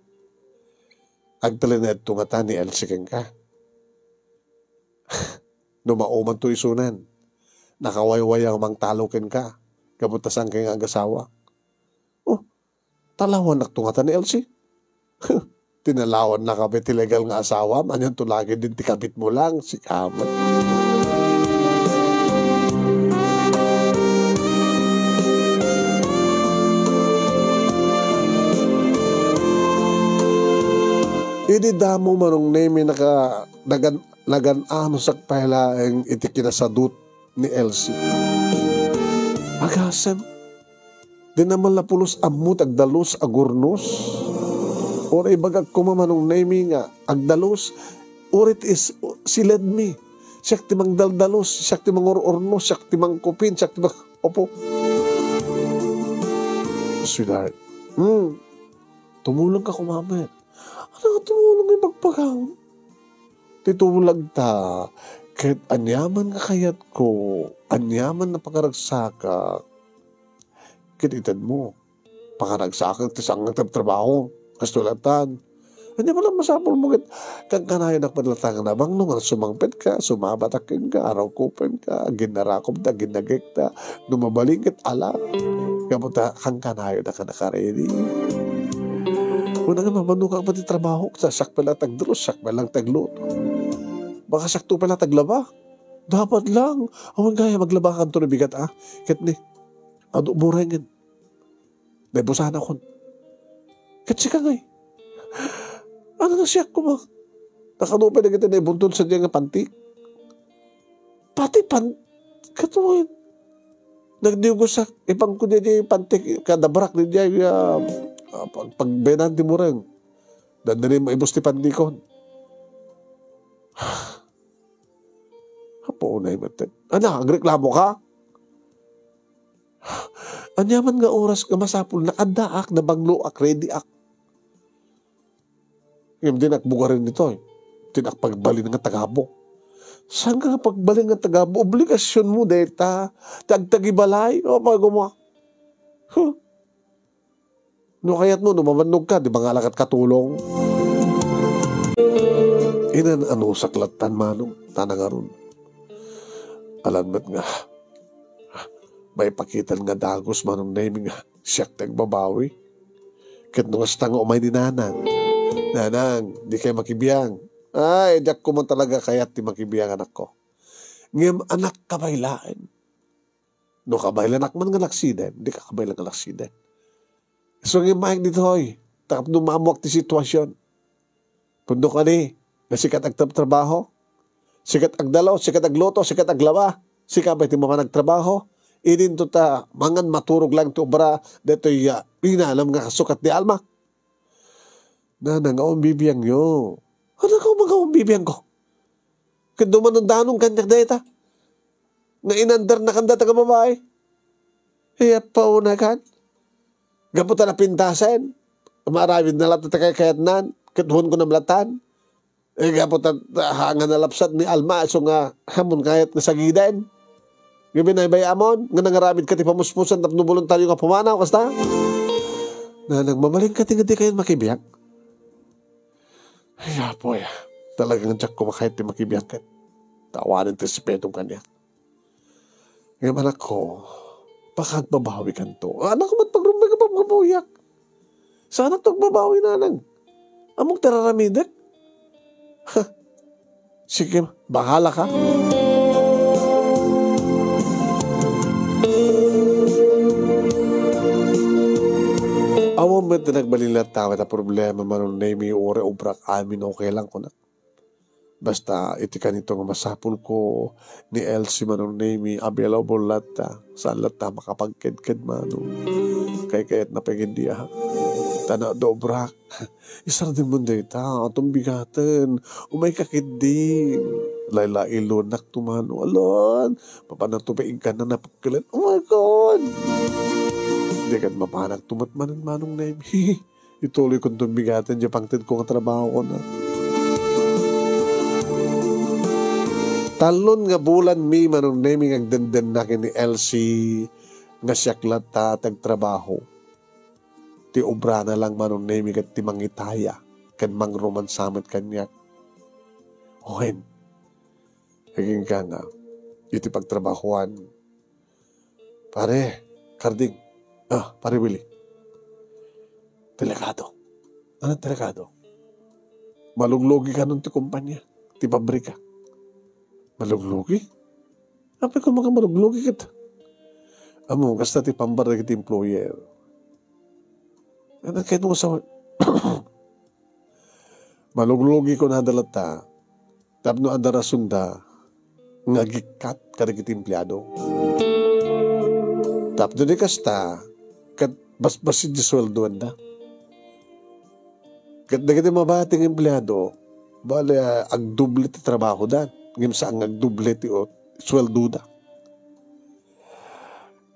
Agtalinet nga ta ni Elsie ka. Numauman to isunan. Nakawayway ang mang talokin ka. Kabutasan kay ang asawa. Talawan na nga ta ni Elsie. Tinalawan na kabit legal nga asawa. Manyan to lagi din tikabit mo lang. Si kamat. Idi damo manong name naka nagan-ano sa pala ang iti kinasadut ni Elsie. Agasem. Di naman lapulos amut agdalos agurnos. Or ibagag kumamanong name nga agdalos. Or it is siled me. Siyak timang daldalos. Siyak timang orornos. Siyak timang kupin. Siyak timang opo. Sweetheart. Tumulong ka kumamit. Ano tumulong yung pagpagaw? Titulag ta. Kahit anyaman ka kayat ko, anyaman na pagkaragsaka, kititad mo. Pagkaragsaka, tisang nagtrabaho, kastulatan. Anya pala masapol mo kit, kang kanayon ang padlatangan na bang nung sumangpet ka, sumabatakin ka, araw kupen ka, ginarakob ta, ginagik ta, numabaling kit ala. Kamuta, kang kanayon na ka nakaredy. Una nga mamano ka pati trabaho, sasak pala tagdros, sak palang tagluto. Baka sakto pala taglaba. Dapat lang. Awan kaya maglaba ka ito na bigat Kat ni, ado murengin. Naibusahan ako. Kat sika ngay. Ano na siyak ko ba? Nakanupa na kita na ibuntun sa diya nga pantik. Pati katuwain. Nagdiugosak. Ipang ko diya pantik. Kadabrak diya pagbenanti mo rin. Dandali mo ibos ti pandikon. Hapo na ibatin. Agreklamo ka? Anyaman nga oras ka masapul na adaak, na bangloak, ready ak. Yung dinakbuga rin nito Tinak pagbalin nga tagabo. Saan ka pagbalin nga tagabo? Obligasyon mo deta. Tagtagibalay. O bago mo. No kayat mo, numamannog ka, di ba nga lakat katulong? Inan saklatan manong, tanangaron. Alam mo't nga, may pakitan nga dagos manong naming nga, siyak tagbabawi. Kat nung astang umay ni Nanang. Nanang, di kayo makibiyang. Ay, diyak ko man talaga kaya't di makibiyang anak ko. Ngayam anak kabaylaan. No kabaylan anak man nga laksiden, di ka kabaylan nga laksiden. So ngayon mahig dito takap nung mamuak ti sitwasyon. Pundo ka ni, na sikat agtrabaho, sikat agdalaw, sikat agloto, sikat aglaba, sikat ba iti mga nagtrabaho, idin to ta, mangan maturog lang to obra, dito inalam nga kasukat ni Alma. Na nangaon bibiyang yo. Ano ka magaon bibiyang ko? Kado man ang danong kanyak data. Nga inandar na kanda taga babae. Iya pauna kan. Gaputan na pintasan. Maramid na lapta kayat nan. Katuhon ko na blatan. Gaputan hangan na lapsat ni Alma. So nga hamon kayat na sagidan. Gabi na ibay amon. Nga nangaramid ka ti pamuspusan. Tapno voluntaryo nga pumanaw. Kasta. Na nagmamaling ka tingadi kayo makibiyag. Ay apoy. Talagang tsak ko makahit ti makibiyag ka. Tawanin ti sipetong kanya. Ngayon anak ko, pakagbabawi kan to. Anak ko ba't pagrumay ka pa magabuyak? Sana to magbabawi na lang. Among tararamidak? Sige, bahala ka. Awang ba't na nagbalilat tawad na problema manon na may ore ubrak amin okay lang ko na. Basta iti kanito nga masapul ko ni Elsie manon name available lata saan lata makapagked-ked mano kay kayat na pegindiya tana dobrak isar din mo dita atong bigatan umay kakid layla ilonak tumano alon papanang tupaing ka na napagkalan oh my god di kan mapanak tumatmanan manong name ituloy kong tumbigatan di pangtid ko nga trabaho ko na. Talon nga bulan mi manong naming agdenden na ni Elsie nga siyaklat ta tagtrabaho. Ti obra na lang manong naming at ti mangitaya kan mang romansamet kanyak. Ohen. Haging ka nga. Iti pagtrabahuan. Pare, Karding. Pare Willie. Delikado. Anong delikado? Maluglogi ka nun ti kumpanya. Ti pabrika. Maluglugi? Apa ko mga maluglugi kita? Amo, kasta ti pambar kiti employer. Ano kahit mo sa... Maluglugi ko na dalata. Tapno andara sunda nga gikat kada kiti empleyado. Tapno di kasta kat basbasid di sweldoan da. Kat na kiti mabating empleyado bale agduble ti trabaho dan. Ngayon saan nagduble ti o sweldo da.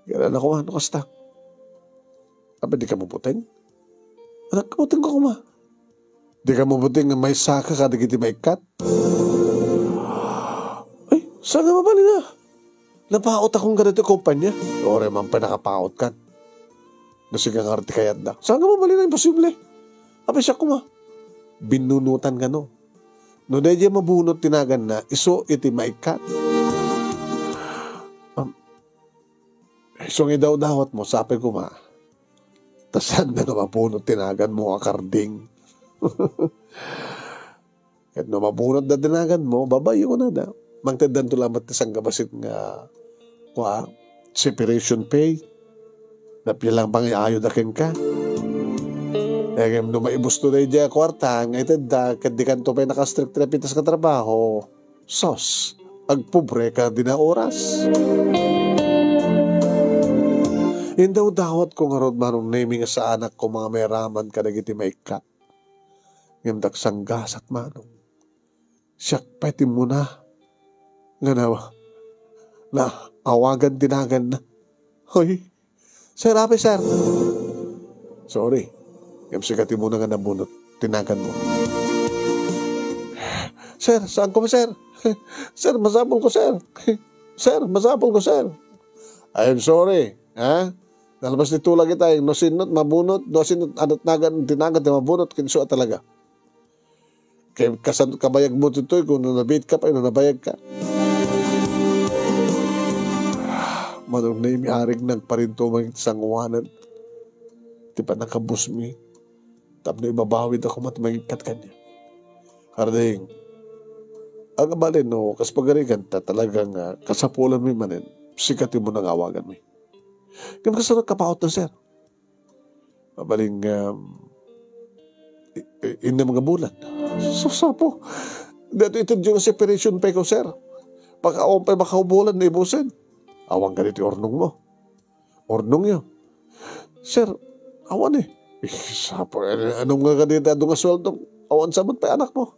Ganun ako, ano kasta? Aba, di ka mabuting? Anak, kabuting ko kuma. Di ka mabuting nga may saka kada kiti may kat? Ay, saan nga mabali na? Napaot akong ganito kumpanya. Ore man pa nakapaot kan. Nasigang arti kayat da. Saan nga mabali na? Imposible. Aba, siya kuma. Binunutan ka no. No, dahil diya mabunot tinagan na, iso iti maikat. Iso nga daw-dawat mo, sabi ko ma, tasan na nga mabunot tinagan mo, Karding. Kahit no mabunot na tinagan mo, babayo ko na da. Mangtadan to lamat tisang gabasit nga, separation pay, na pilang pang iayo dakin ka. No maibusto na yung kwarta, nga itanda, kadi kanto pa'y nakastrict repitas ka trabaho, sos, agpobre ka din na oras. Indaw dawat ko nga rod manong naming sa anak ko mga may raman ka nagiti may kat. Ngamdak sanggas at manong. Siyak pati mo na. Nga na awagan tinagan na. Hoy, sir, ape sir. Sorry. Yung sikati mo na nga nabunot, tinagan mo. Sir, saan ko ba, sir? Sir, masapol ko, sir. Sir, masapol ko, sir. I'm sorry. Ha? Nalabas ni tulang kita, no sinot, mabunot, no sinot, anot nagan, tinagan, mabunot, kinso talaga. Kaya kabayag mo tutoy, kung nabit ka pa, nabayag ka. Manong na imiarig nagparinto mga sanguanan. Di pa nakabus mi. Tapos na ibabawid ako matmagikat kanya. Karding, ang abalin no, kas pagarigan ta talagang kasapulan mi manin, sikati mo nang awagan mi. Kaya kasunod kapaot na sir. Abaling, ina mga bulan. Sapo, dito ito yung separation pay ko sir. Pagka-on pa makaubulan na ibusin. Awang ganito ornong mo. Ornong yun. Sir, awan eh. Sapo, anong nga kanina doon nga sweldo? Awan sabot pa anak mo.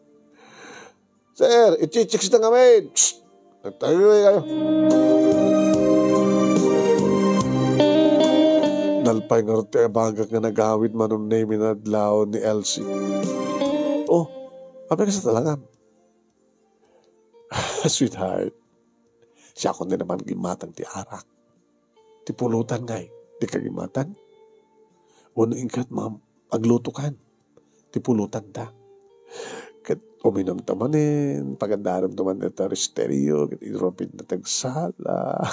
Sir, ichichicks na kami. Nagtayo kayo. Nalpay nga rin baga nga nagawid manong name inadlaw ni Elsie. Oh, apay ka sa talangan. Sweetheart, siya ko din naman gimatang ti arak. Ti pulutan ngay, di ka gimatang. Uno ingkat agluto kan. Ti pulutan ta. Kat uminom tamanin, pagandaram taman na stereo, kat idropin na tagsala.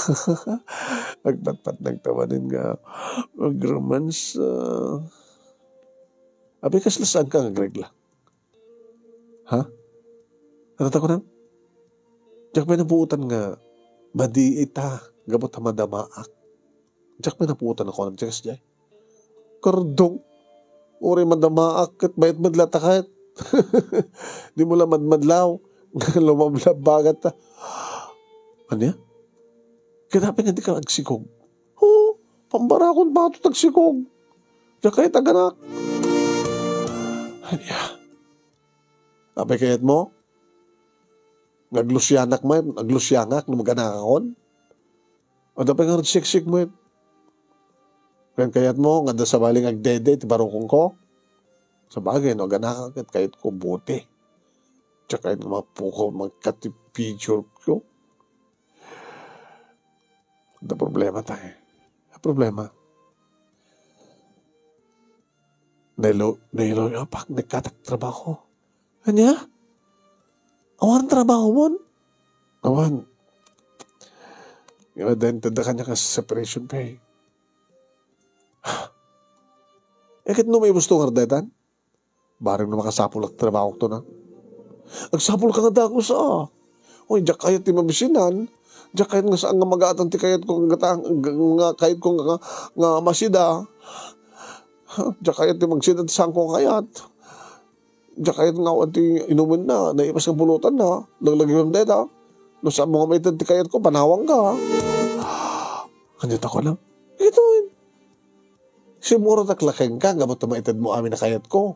Agpatpat nagtamanin nga, magromansa. Abi kaslasaan ka nga gregla? Ha? Natata ko na? Diyak may nabuutan nga, madi ita, gabot na madamaak. Diyak may nabuutan ako ng tigas dyan. Kardong, uri madamaak at bayat madlata kahit. Di mo lang madmadlaw. Lumablab bagat ta. Ano yan? Kaya nga di ka nagsikog. Oo, pambarakon ba ito nagsikog? Diyan kahit aganak. Ano yan? Abay kayat mo? Naglusyanak mo yan? Naglusyanak na maganakakon? O dapat nga siksik mo yan? Kayat mo, nga sa baling agdede, tibarukong ko. Sa bagay, no, ganakakit kahit ko buti. Tsaka kahit mapuko, magkatipicture ko. Ada problema tayo. Problema. Nailo, pag nagkatak trabaho. Ano? Awan trabaho mo? Awan. Yung then, tada kanya ka separation pay. Kit no may gusto nga detan? Barang na makasapul at trabaho to na. Nagsapul ka nga dako sa. Oy, diyak kayat ti mabisinan. Diyak kayat nga saan nga mag-aatan ti kayat ko nga kayat ko nga masida. Diyak kayat ti magsida ti saan ko kayat. Diyak kayat nga ti inumin na. Naipas ng pulutan na. Laglagyan ng deta. No saan mga maitan ti kayat ko, panawang ka. Kanyat ako lang. Ito yun. Simuro taklakeng ka, gamot na maitad mo amin na kayat ko.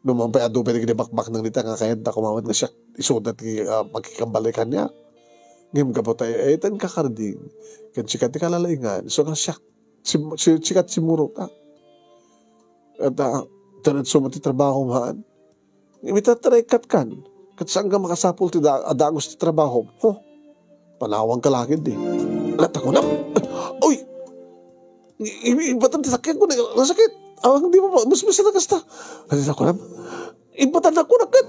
Nung mga payado, pwede kinibakbak ng nita nga kayat na kumawat nga siya, isuod na magkikambalikan niya. Ngayon ka po tayo, tan kakarding. Kan sikat ti kalalaingan, so nga siya, sikat simuro ta. At tanat sumati trabaho maan. Imitatry kat kan, kat saan ka makasapul ti adagos ti trabaho. Panawang kalakid eh. Alat ako na, uy! Ibatan ti sakyan ko na nasakit. Hindi mo pa, mas na kasta. Alat ako na, ibatan ako na kat.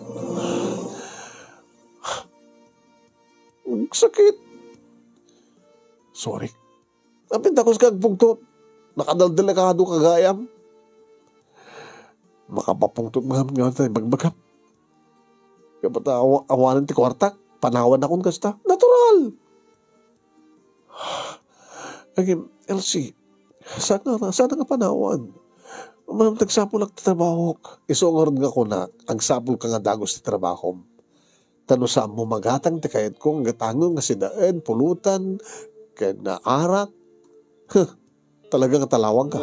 Sakit. Sorry. Apin takos kag pungtot. Nakadaldelikado kagayam. Makapapungtot mga tayo bagbagap. Kapag awanan ti kwartak, panawan akong kasta. Natural. Again, Elsie, sana nga panawan. Nagsapul ang trabaho. Isungorod nga ko na, ang sapul ka nga dagos ti trabaho. Tano sa mo magatang ti kayat kong gatango nga sidaan, pulutan, kaya na arak. Talagang talawang ka.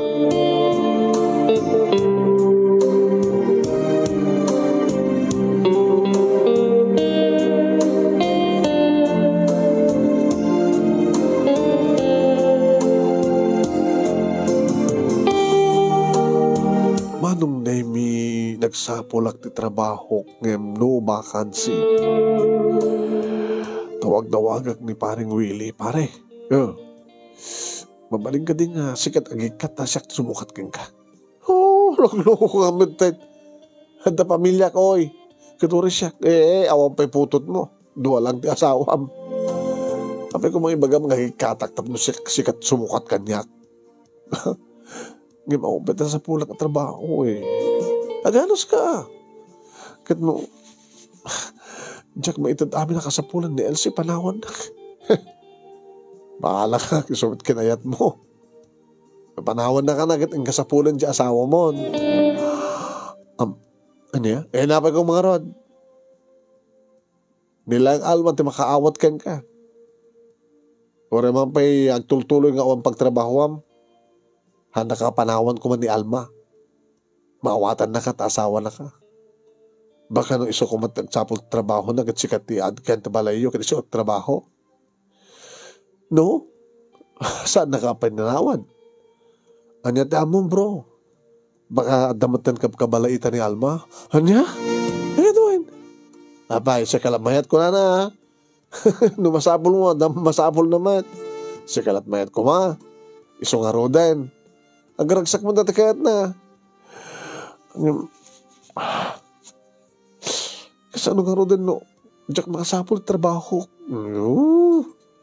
Manong nemi nagsapulak ti trabaho ngem no vacancy. Tawag-dawagak ni paring Willie, pare. Mabaling ka din nga, sikat agikat na siyak sumukat keng ka. Lagloko ka medtet. Handa pamilya ko, oy. Katuri siya, awan pa'y putot mo. Dua lang ti asawam. Kapag ko mga ibagam nga hikatak tapno sikat sumukat kanyak. Ngayon ako beta sa pulak at trabaho Aganos ka. Kat mo, Jack, maitad amin nakasapulan ni Elsie panawan. Bahala ka, kisumit kinayat mo. Panawan na ka na, ang kasapulan di asawa mo. Ano ya? Napay kong mga rod. Nilang alman, ti makaawat ken ka. O reman pa'y agtultuloy nga ang pagtrabahoam. Handa ka panawan ko man ni Alma. Maawatan na ka, asawa na ka. Baka nung iso kumat nagsapol trabaho na, sikat ti ad kaya tabalayo, kaya iso trabaho. No? Saan nakapananawan? Anya ti amon bro. Baka damatan ka kabalaitan ni Alma. Anya? Ano doon? Abay, siya kalamayat ko na. No masapol mo, masapol naman. Siya kalatmayat ko ma. Iso nga roden. Ang garagsak mo dati kayat na. Kasi ano nga roden no? Diyak makasapol trabaho.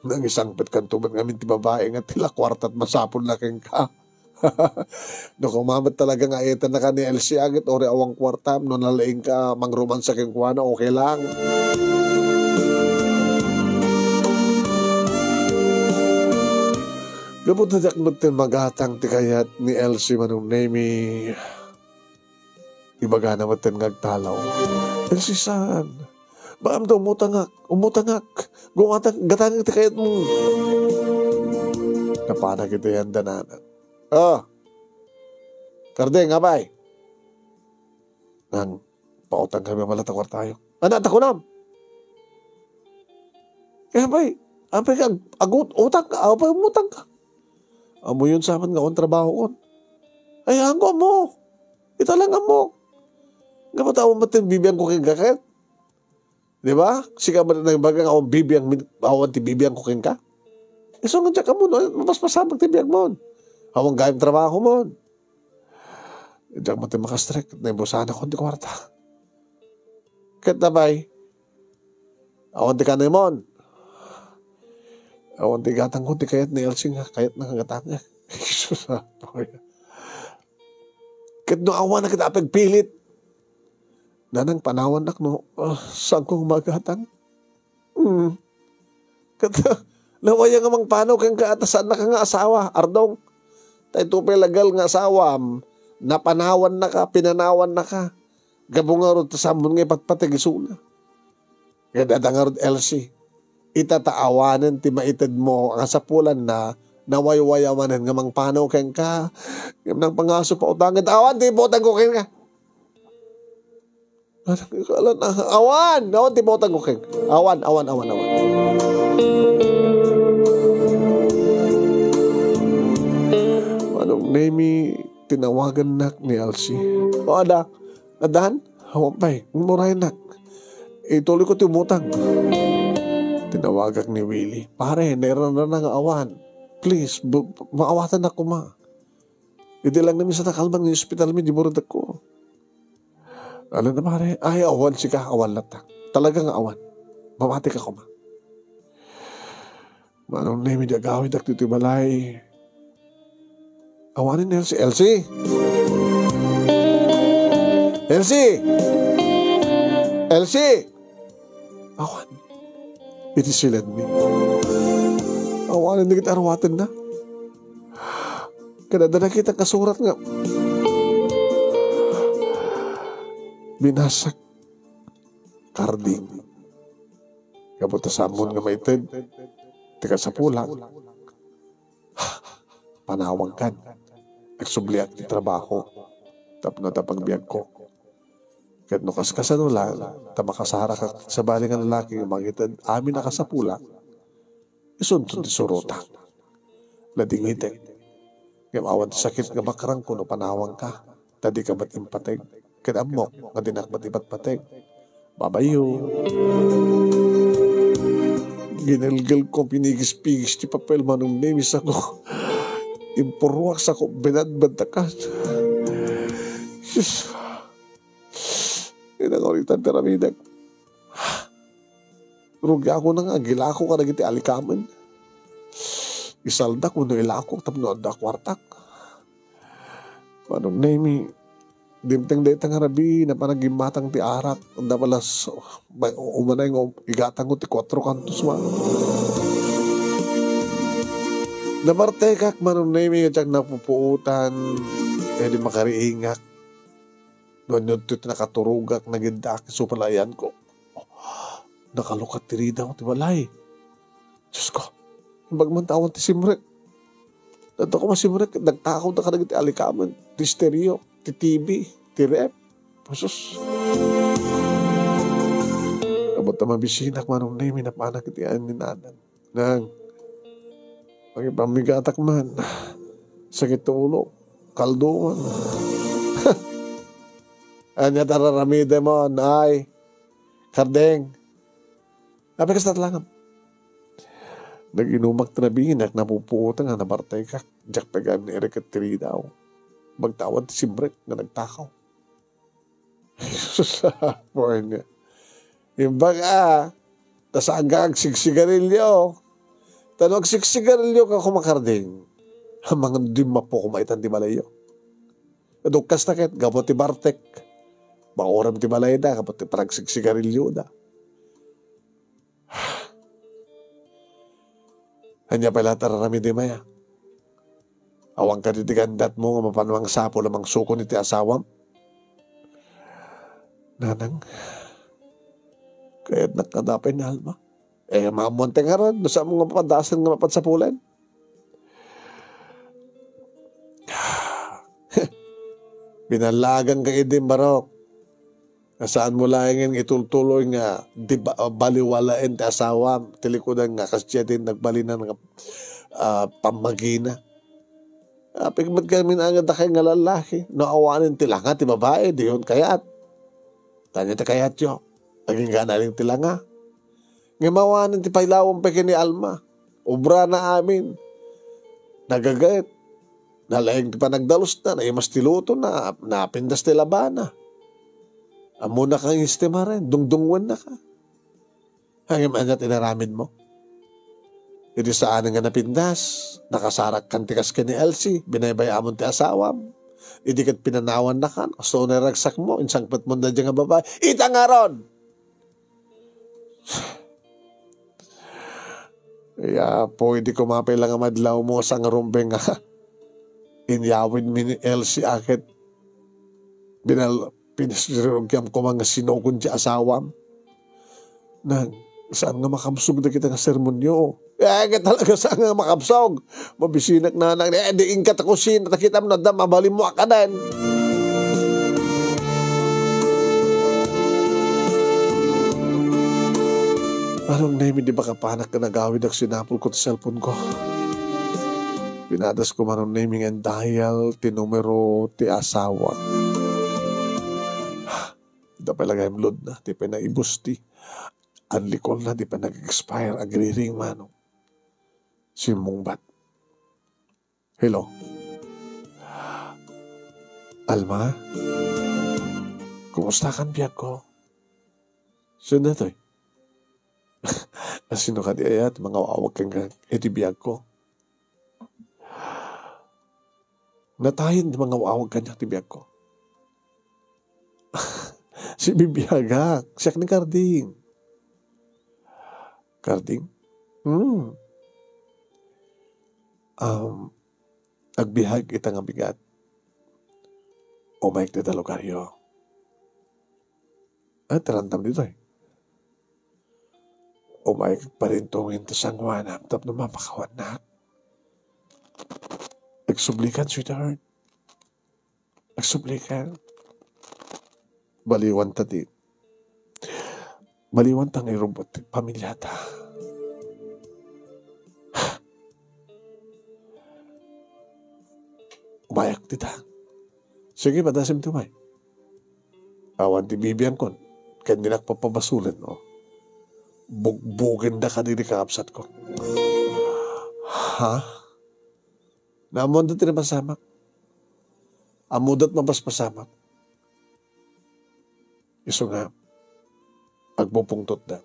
Nang isang patkantuman ngamin ti babae nga tila kwartat masapol na keng ka. No kumamat talaga nga etan na ka ni LC agit ori awang kwarta no nalaing ka mangroman sa keng kuwana okay lang. Gabot na jak natin magatang ti kayat ni LC manong name ibaga naman tin ngagtalaw. LC saan? Baam daw umutangak. Gumatang gatang ti kayat mo. Napana kita yan dananan. Oh, Kardeng, abay. Nang pautang kami malatakor tayo. Anak, ako nam. Eh, abay ka, utang ka, abay, umutang ka. Amo yun sa amin nga on trabaho on. Ay, hanggo mo. Ito lang mo. Nga matawang matin bibiyang ko king kakit. Di ba? Sika ba na bagang akong bibiyang, awan ti bibiyang ko king ka? Iso nga dyan ka mo, mas masabag ti bibiyang mo. Awang gayang trabaho mo. Diyan mo tayo makastrek. Naibusahan ako di kwarta. Kahit na ba'y? Awan di ka na mon. Awan di gatang ko di kayat ni Elsie nga. Kayat na kagatang nga. Jesus ha. Kahit no awan na kita apagpilit. Nanang panawan nak no. Saan kong magatang? Kata, lawaya nga mang panaw kang kaatasan na ka nga asawa. Ardong. Tayo tupay lagal nga asawam, napanawan na ka, pinanawan na ka. Gabong nga ron, tasambon nga ipatpatigisuna. Kaya dadang nga ron, LC, itataawanan, ti maitid mo, ang asapulan na, nawaywayawanan nga mang panaw keng ka. Yung nang pangaso pa utangan, awan, ti botang ko keng ka. Awan, ti botang ko keng. Awan. Anong name tinawagan nak ni Elsie. O ada, adahan, hawan pa'y, murahin nak. Ituloy ko timutang. Tinawagan ni Willie. Pare, nairan na nga awan. Please, maawatan ako ma. Hindi lang namin sa takalman ng hospital mi, di mo rin ako. Ano na pare? Ay, awan si ka, awan latak. Talagang awan. Mamatik ako ma. Manong name di agawid ak dito balay. Awanin Elsie. Elsie! Awan. Itisilad mi. Awanin na kita arwatan na. Kanada na kita kasurat nga. Binasak. Karding. Kabuta samon nga maitid. Tika sa pulang. Panawag kan. Nagsubliak ti trabaho. Tapno tapagbiag ko. Kahit no kaskasan no lang, tamakasara ka sa bali nga lalaki, magitad amin na kasapula, isunod ti surutang. Ladingitek. Ngam awan ti sakit nga bakarang ko no panawag ka. Tadi ka ba't impateg? Kahit amok, nga dinakbat ibat pateg. Babayo. Ginalgal ko, pinigis-pigis ti papel manong nemis ako. Impurwak sa ko, binadbantakan. Diyos. Inangoritan teramidag. Rugi ako na nga, gila ako ka nagiti alikaman. Isalda ko no ilako, tapno anda kwartak. Manong nemi, dimteng deta nga rabi, na panagimatang ti arak, anda palas, umanay nga, igatang ko ti 4 kantos ma. Namartekak manong nemi nga tiyang napupuutan, di makariingak. Doon yun ito nakaturugak, nagindak, supalayan ko. Nakalukat tirida ko, tibalay. Diyos ko, bagmantawan ti simrek. Dato ko masimrek, nagtakaw na ka naging ti alikaman, ti stereo, ti TV. tirep. Pasus. Abot na mabisinak manong name na panak itian ni nanan. Nang, pamigatak man. Sakit ulo. Kalduan. Anya tararamide mo, nay. Kardeng. Apa kas tatlangam? Nag-inumak trabinak, napuputan nga nabartay ka. Diyak tagan ni Eric at Tiri daw. Magtawad si Brett na nagtakaw. Poor niya. Yung baga, tasagag sigsigarilyo. Tanong sigsigarilyo ka kumakarding. Mga di mapo kumaitan di malayo. Dukas na ket, gabot ti Bartek. Bauram ti balay da, kapot ti parang sigsigarilyo da. Hanya pala tararami di maya. Awang ka gandat mo nga mapanuang sapo lamang suko ni ti asawam. Nanang, kaya't nakadapay na alma. Mga monte nga ron, nasa mga mapadasan nga mapatsapulan. Binalagang ka idim barok. Saan mo lang itultuloy nga di baliwalain ti asawam. Tilikodan nga kasya din nagbalinan nga pamagina. Pigmat kami na agad kay nga lalaki. Naawanin tilanga ti babae. Di yun kayat. Tanya ti kayat yo. Naging ganaling tilanga. Ngamawanin ti pailawang pekin ni Alma. Ubra na amin. Nagagayat. Nalayang ti panagdalos na. Naimas ti luto na. Napindas ti labana. Amo na kang istima rin. Dungdungwan na ka. Hanggang anya tinaramin mo. Iti saan nga napindas. Nakasarak kan tikas ka ni Elsie. Binaybayamon ti asawam. Iti kat pinanawan na kan. So naragsak mo. Insang pat mo na dyan nga babae. Ita nga ron! Kaya po, hindi ko mapilang ang madlaw mo sa nga rumbeng nga. Inyawin mi ni Elsie akit. Pinasirugyam ko mga sinukon di asawam. Nang, saan nga makamsog na kita nga sermonyo? Talaga saan nga makamsog? Mabisinak na nang, diing ka takusin, nakita mo na dam, mabalim mo akadan. Anong name, di ba kapanak na nagawid ang sinapol ko sa cellphone ko? Pinadas ko manong naming and dial, tinumero, ti asawa. Di pa lagay load na, di pa naibus ti. Anlikol na, di pa nag-expire, agri-ring manong. Si Mungbat. Hello? Alma? Kumusta kan biyak ko? Saan na to eh? Sino ka di ayat, mga awag kang iti biyak ko. Natayin di mga awag kanya ti biyak ko. Si Bibiyagak, siyak ni Karding. Karding? Agbihag itang abigat. O maik na talugaryo. Tarantam dito eh. O maik pa rin tungin ta sangwanam tap na mapakawan na. Nagsublikan, sweetheart. Nagsublikan. Baliwan ta di. Baliwan tang irobot pamilyata. Umayak tita. Sige, padasim tumay. Awan ti bibiyan kon. Kaya ninak papabasulan, no? Bugbugin na ka diri kaapsat ko. Ha? Naamon na tinapasamak. Amudat mapaspasamak. Iso nga, agpupungtot na.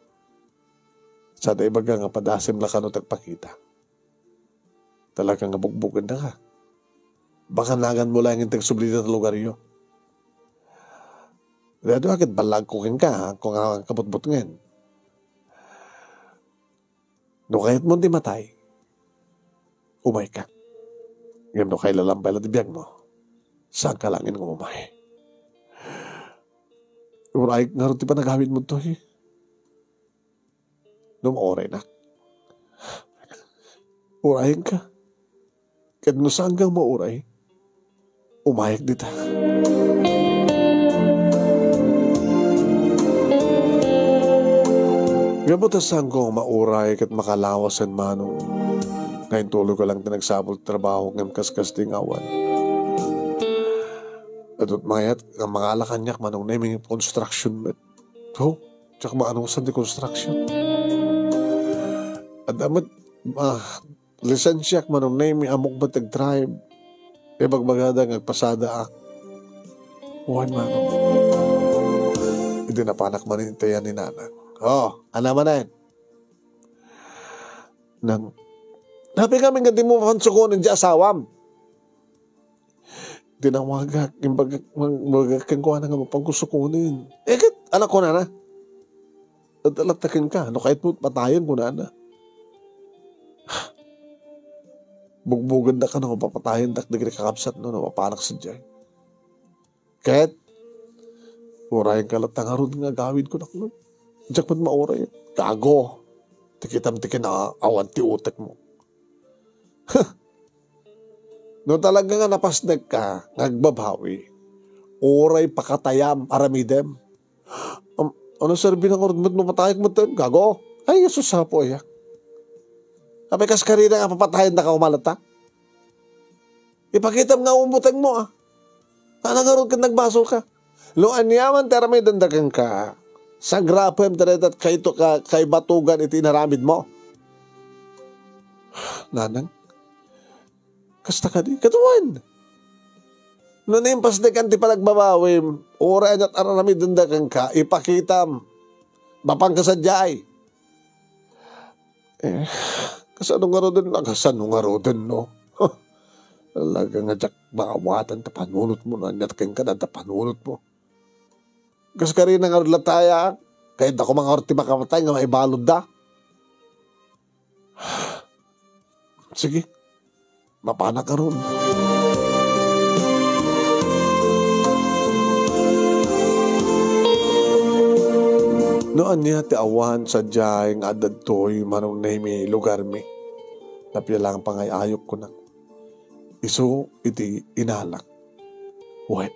Sa da ibaga nga padasim na kanot agpakita. Talagang nga bugbugan na ka. Baka nagan mo lang yung tagsublita sa lugar yun. Dito akit balag kukin ka, kung ang kaputbut ngayon. No kahit mo di matay, umay ka. Ngayon no kay lalambay na tibiyag mo, saan ka langin ng umay? Uray, nga rin pa nagawin mo to eh. Nung oray na. Urayin ka. Kahit no saan kang mauray, umayag dita. Gabutasan ko mauray kat makalawasan manong. Ngayon tuloy ko lang nagsabol trabaho ng kaskas-kasting awan. At mayat, ang mga alakanyak manong naming construction met. Oh, tsaka maanong saan di construction. At amat, lisensyak manong naming amok batag drive. E bagbagada ngagpasada ak. Huwan manong. Hindi na panak manintayan ni nanang. Oh, ano man na yun? Napi kami nga di mo pansukunin di asawam. Di na wagak, yung bagakang kuha na nga mapangkusukunin. Kat, anak ko na na. At alatakin ka, no kahit mo patayan ko na na. Bugbugan na ka na, mapapatayan dak, di kakapsat no, mapanak sa dyan. Kahit, urayan ka latang harod nga gawin ko na ko. Diyak ba't mauray? Gago. Tikitam-tikin na awan ti utek mo. No talaga nga napasnag ka, ngagbabawi, oray pakatayam, aramidem. Ano sarbi ng orod mo patayag mo tayo? Gago. Ay, Jesus ha po ya. Kapag kaskarina nga papatayan na ka umalata. Ipakitam nga umutang mo ah. Nanangarod ka nagbaso ka. Luan yaman tera may dandagan ka. Sa grapem taretat kay batugan iti inaramid mo. Nanang, kasta ka di, katuwan. Noon yung pasdekan ti panagbabawim, oray at aramid dandagan ka, ipakitam, mapang kasadyay. Kasanong nga rodin, kasanong nga rodin, no? Talaga nga jak makawatan, tapanunot mo, nanyatkin ka na, tapanunot mo. Kasi ka rin nga lataya, kahit ako mga orti makamatay, nga maibalod da. Sige, mapana ka ron. Noon niya ti awan sa diyay nga adad to'y manong nahimi lugar mi. Napila lang pangay ayok ko na. Iso iti inalak. Uwe,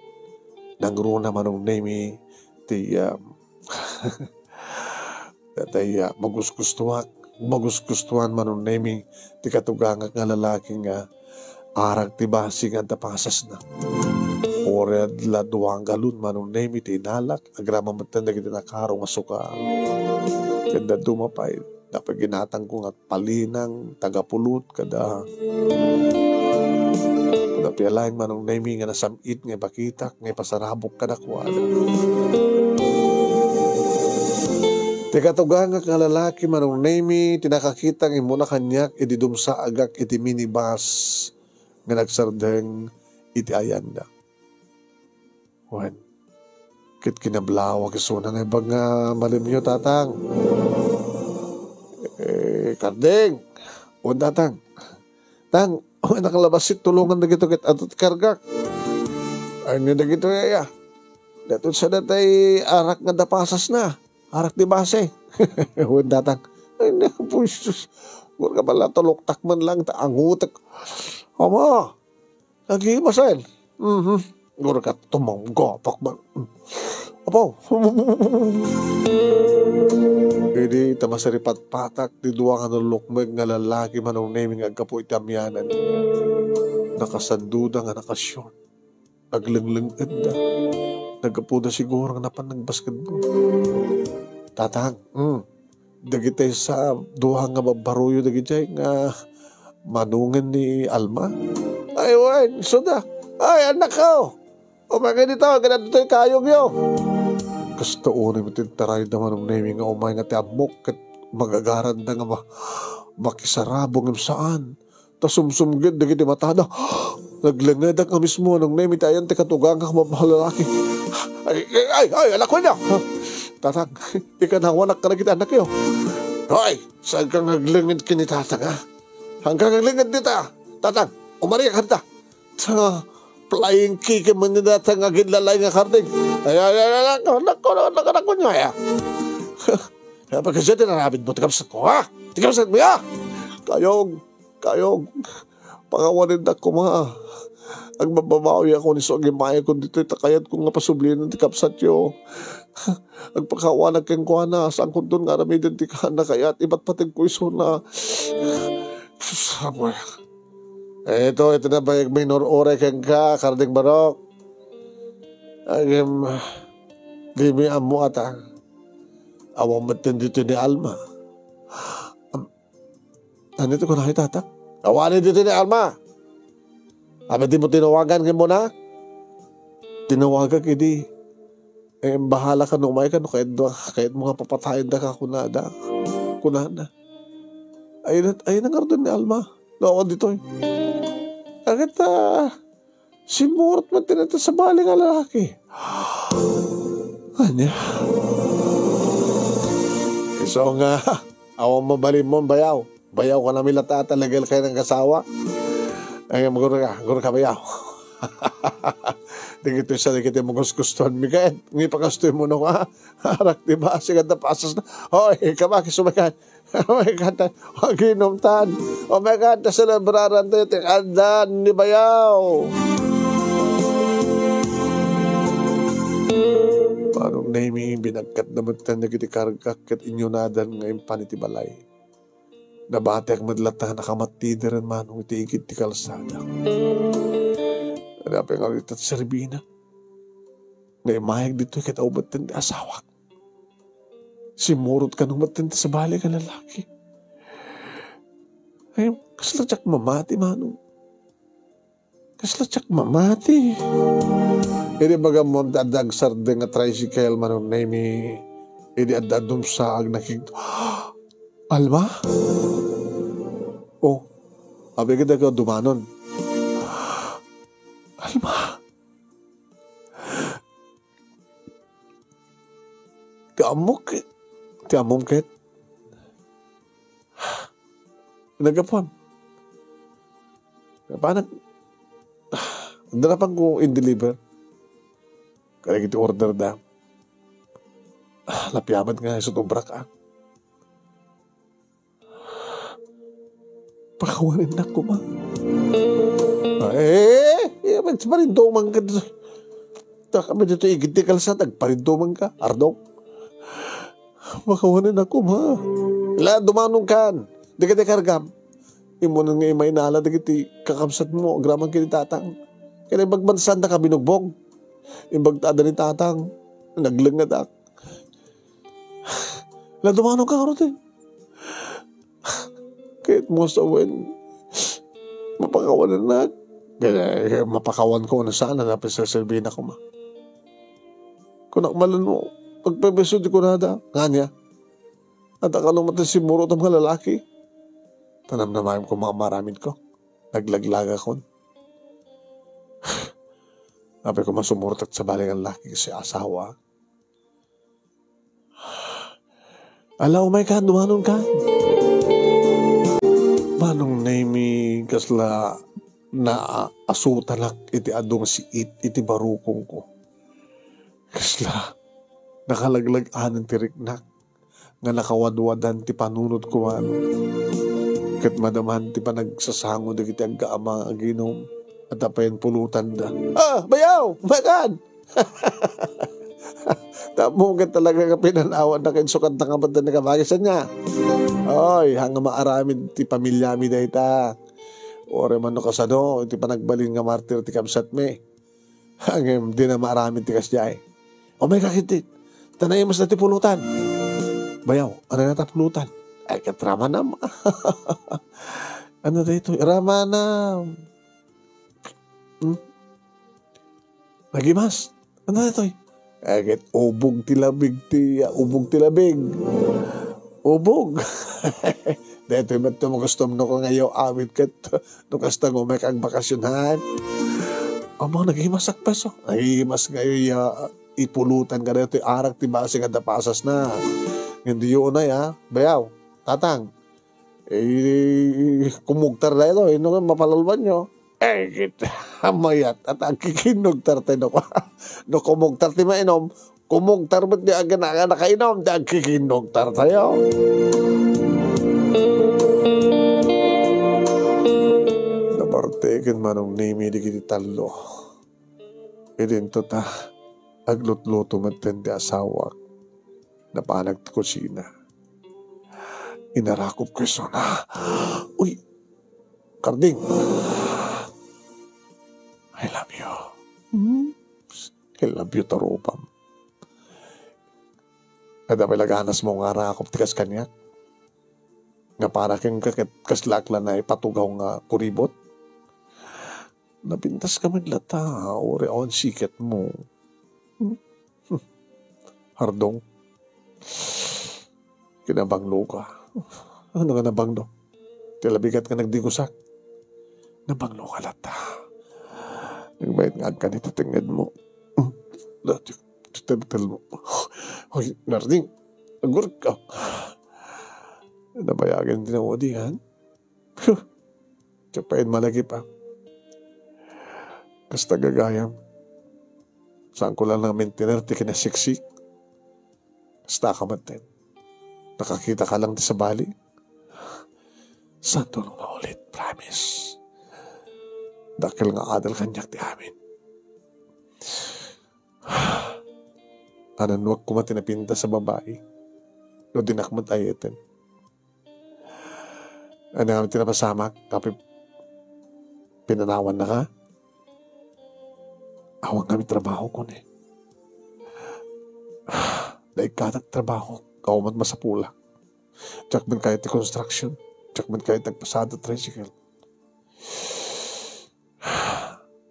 nangruna manong nahimi ti magusgustuhan manong nahimi ti katugangak nga lalaki nga arag ti basing at tapasas na. Ored la duwang galun manong nahimi ti inalak agrama matanda kita nakarong masuka. Ganda dumapay. Dapat ginatang ko nga palinang tagapulot kada. Napialain manong nahimi nga nasamit nga bakitak nga pasarabok kada kuwala. Ti katugangak nga lalaki manong nahimi tinakakitang imuna kanyak iti dumsa agak iti minibus nga nagsardeng iti ayanda. Wan, kit kinablawa kisuna nga ibang malimyo tatang. Kardeng, o tatang. Tang, nakalabas tulungan na gito kit atot kargak. Ay nga na gito ya. Datot sa datay arak nga dapasas na. Arak di base. O tatang. Ay na, pusus. Gura ka pala tuloktak man lang taangutak. Ama, nagibasan. Gura ka tumanggapak man. Apo. Hindi tamasaripat patak di duwa nga nalukmeg nga lalaki manong naming agkapo itamyanan. Nakasanduda nga nakasyon. Naglenglengged na. Nagkapo na siguro nga napan nagbasketball. Tatang, dagitay sa duha nga babaruyo dagitay nga manungan ni Alma. Ay, wan, suda. Ay, anak ko. O mga dito, ganito tayo kayong yo. Kasta unin mo tintaray naman ng naming nga umay nga tiamok at magagaran na nga makisarabong ng saan. Tas sumsumgid na giti matada. Naglangad ang mismo ng naming tayan ti katugang ang mabalalaki. Ay, anak ko niya. Tatang, ikanawanak ka na kita anak yo. Ay, saan kang naglangad kini tatang ha? Hanggang naglangad dita. Tatang, umariya ka dita. Flying kick man na datang agad lalay nga karding. Ay, anak ko niya. Kaya pagkasya tinarabid mo, tikamsat ko, ha? Tikamsat mo, ha? Kayong, Pangawanin na ko ma. Ang mababawi ako ni so agimaya ko dito takayat ko nga pasublinan ti kapsat yo. Ang pagkawanag keng kuana saan ko doon nga ramidin ti kana kayat iba't patig ko iso na. Saboy. Ito na ba yung minor ore keng ka karding barok. Agim di mi amo ata. Awang matin dito ni Alma. Ano ito ko nakita ata? Awanin dito ni Alma. Abi di mo tinawagan mo na? Tinawagan kidi. Bahala ka nung may ka no kahit mga papatayin da ka kunada. Kunada. Ayun ang doon ni Alma. Loko dito eh. Agad simurot man tinata sa baling lalaki. Kanya. So nga, awang mabalim mo bayaw. Bayaw ka na milata talagal kayo ng kasawa. Ay, guro ka bayaw. Dikito siya, dikito mo gustuhan mi kain. Ngi pakastoy mo no ka. Harak diba, sigad na pasas na. Hoy, kamaki sumakan. Oh my God, ginomtan. Oh my God, naselebraran tayo, andan ni bayaw. Parang naming binagkat na magtanda kiti kargak kat inyo nadan ngayon panitibalay. Nabati ang madlata nakamatidiran manong itiigit ti kalsada. Hanapin nga rito at Serbina. Naimayag dito kita ubatan ti asawak. Simurot ka nung matanda sa bali ka lalaki. Ay, kaslatsak mamati manong. Kaslatsak mamati. Hindi baga mo dadag sarde nga tricycle manong naimi. Hindi adadum sa agnakig. Alma? Oh, abi kita ka dumanon. Alma? Tiamok ket? Nagapon. Paano? Darapan ko in-deliver. Kaya kita order da. Lapiaman nga sa tubrak Pakawanin na ko ma. Parindoman ka dito. Kami dito igit di kalsa, parindoman ka. Ardok. Pakawanin na ko ma. Wala, dumanong kan. Di ka kargam. Imo nang imay nala, di kiti kakamsat mo. Gramang kini tatang. Kaya bagbansan na ka binugbog. Imbagtada ni tatang. Naglang na dak. Wala, dumanong ka karote. Kahit mo sa wen, mapakawan na mapakawan ko na sana dapat sa Serbina ko ma. Kung nakmalan mo, pagpabeso di ko nada, nga niya. At akalong matan si Muro at mga lalaki. Tanam na mayam ko mga maramid ko. Naglaglaga ko. Sabi ko masumurot sa baling ang laki kasi asawa. Ala, oh my God, dumanon ka. Manong naimi kasla na asutanak iti adong si iti barukong ko. Kasla nakalaglag-anan ti riknak nga nakawadwadan ti panunod ko kat madaman ti panagsasango da kiti agkaama aginom at apayan pulutan da. Bayaw! My God! Tamo ka talaga ka pinanawan na kinsukat na kapatan na kamagisan niya. Oy, hanga maaramid ti pamilya mi da ita. Ore man no kasano, iti panagbalin nga martir ti kamsat me. Hangem, di na maaramid ti kasjay. O may kakitit, tanay mas na ti pulutan. Bayaw, ano na ta pulutan? Ay, katrama na ma. Ano da ito? Rama na. Nagimas. Ano na ito? Agad, ubog tilabig. Ubog. Dito yung ba't mo gusto mo ko ngayon awit kat no kasta mo may kang bakasyonan. Amo, naghimasak pa so. Naghimas ngayon ipulutan ka dito. Arak ti basi nga dapasas na. Hindi yun na ya. Bayaw, tatang. Kumugtar na ito. Ino nga mapalalban nyo. Kita mayat at ang kikinugtar tayo no kumugtar ti mainom kumugtar ba't di aga na nakainom di ang kikinugtar tayo Teken manong name di kiti talo. Idinto ta aglutluto maten di asawak na panag ti kusina. Inarakop ko na. Uy, Karding. I love you. I love you, tarupam. Kada may laganas mo nga rakop tikas kanyak. Nga para kang kaslakla na ipatugaw nga kuribot. Napintas ka maglata, ore on siket mo. Hardong. Kinabanglo ka. Ano ka nabanglo? Tilabigat ka nagdigusak. Nabanglo ka lata. Nagbayad nga ka nito tingad mo. Titel mo. Hoy, Narding. Nagurk ka. Nabayagan din ang odihan. Kapain malagi pa. Kasta gagayam. Saan ko lang namin tinerti kinasiksik. Kasta ka matin. Nakakita ka lang sa bali. Saan tulong na ulit, promise. Dakil nga adal kanyak di amin. Anan wag ko matinapinta sa babae. No dinakmat ayatin. Ano nga tinapasamak, tapi pinanawan na ka. Awang kami trabaho ko ne. Daig ka trabaho, kaumat masapula. Tsak man kahit construction, tsak man kahit nagpasada tricycle.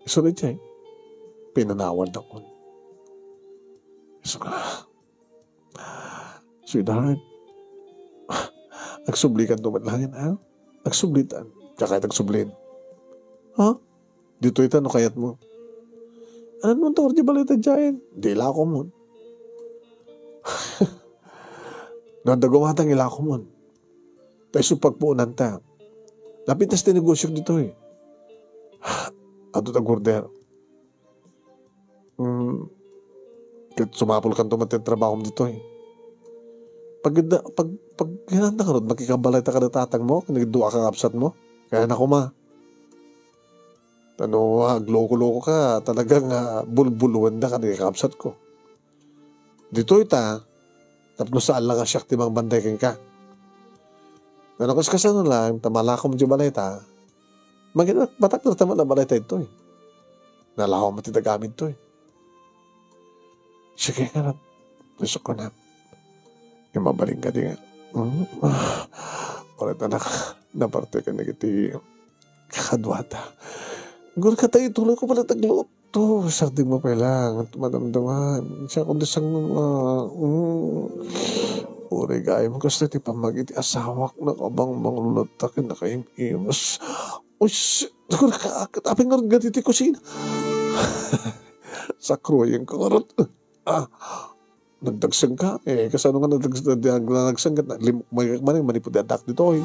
Isunod siya pinanawan na ko. So nga, sweetheart, nagsublikan tumadlangin ha? Nagsublitan, tsaka kahit nagsublin. Ha? Dito ito, no kayat mo? Ano naman to, di balita dyan? Di ilako mo. Nandagamatang ilako mo. Tayo supagpuunan ta. Lapitas na negosyo dito eh. Ato ta gordero. Kahit sumapol ka tumatin trabaho mo dito eh. Pag hinanda ka ron, makikabalay ta ka na tatang mo, nagdua ka kapsat mo. Kaya na ma. Ano, loko-loko ka, talagang bulbuluan na ka, nakikapsat ko. Dito ita, tapos saan lang asyak timang banday kang ka. Ano kaskasan lang, tamalakom di balay ta, batak na tama na balay ta ito eh. Nalakom matitagamit to eh. Sige nga na, gusto ko na. Yung mabaling ka din nga. Ulit na naparte ka nagiti kakadwata. Gul ka tayo, tuloy ko pala tagluot to. Sardig mo pa lang at madamdaman. Siya kung dasang uri gaya mo kasi ti pamagiti asawak na kabang manglulatakin na kaim-imas. Uy, gul ka, katapin nga rin ganiti kusina. Sakroyin ka nga rin. Nagdagsang ka. Kasano nga nagdagsang ka. Maning manipudadak dito eh.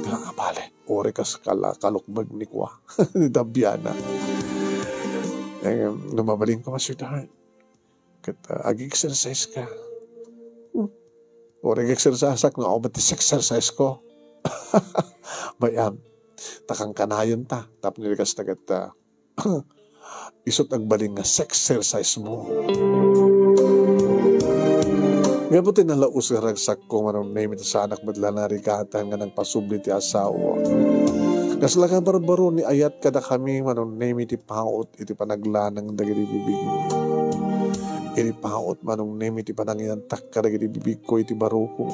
Kaya nga pala. Ore kas kalukbag ni kwa. Ni Dabiana. Lumabaling ko sweetheart. Ag-exercise ka. Ore ag-exercise ka. Ako ba't exercise ko? Bayam. Takang kanayon ta. Tapos nilikas tagat isot agbaling nga exercise mo. Nga po tinalaos nga ragsak ko manong name ito sa anak madla na rigatan nga nagpasubli ti asawa. Kasla ka barbaro ni ayat kada kami manong name iti paot iti panaglanang dagiti bibig. Iti paot manong name iti pananginantak ka dagiti bibig ko iti baro ko.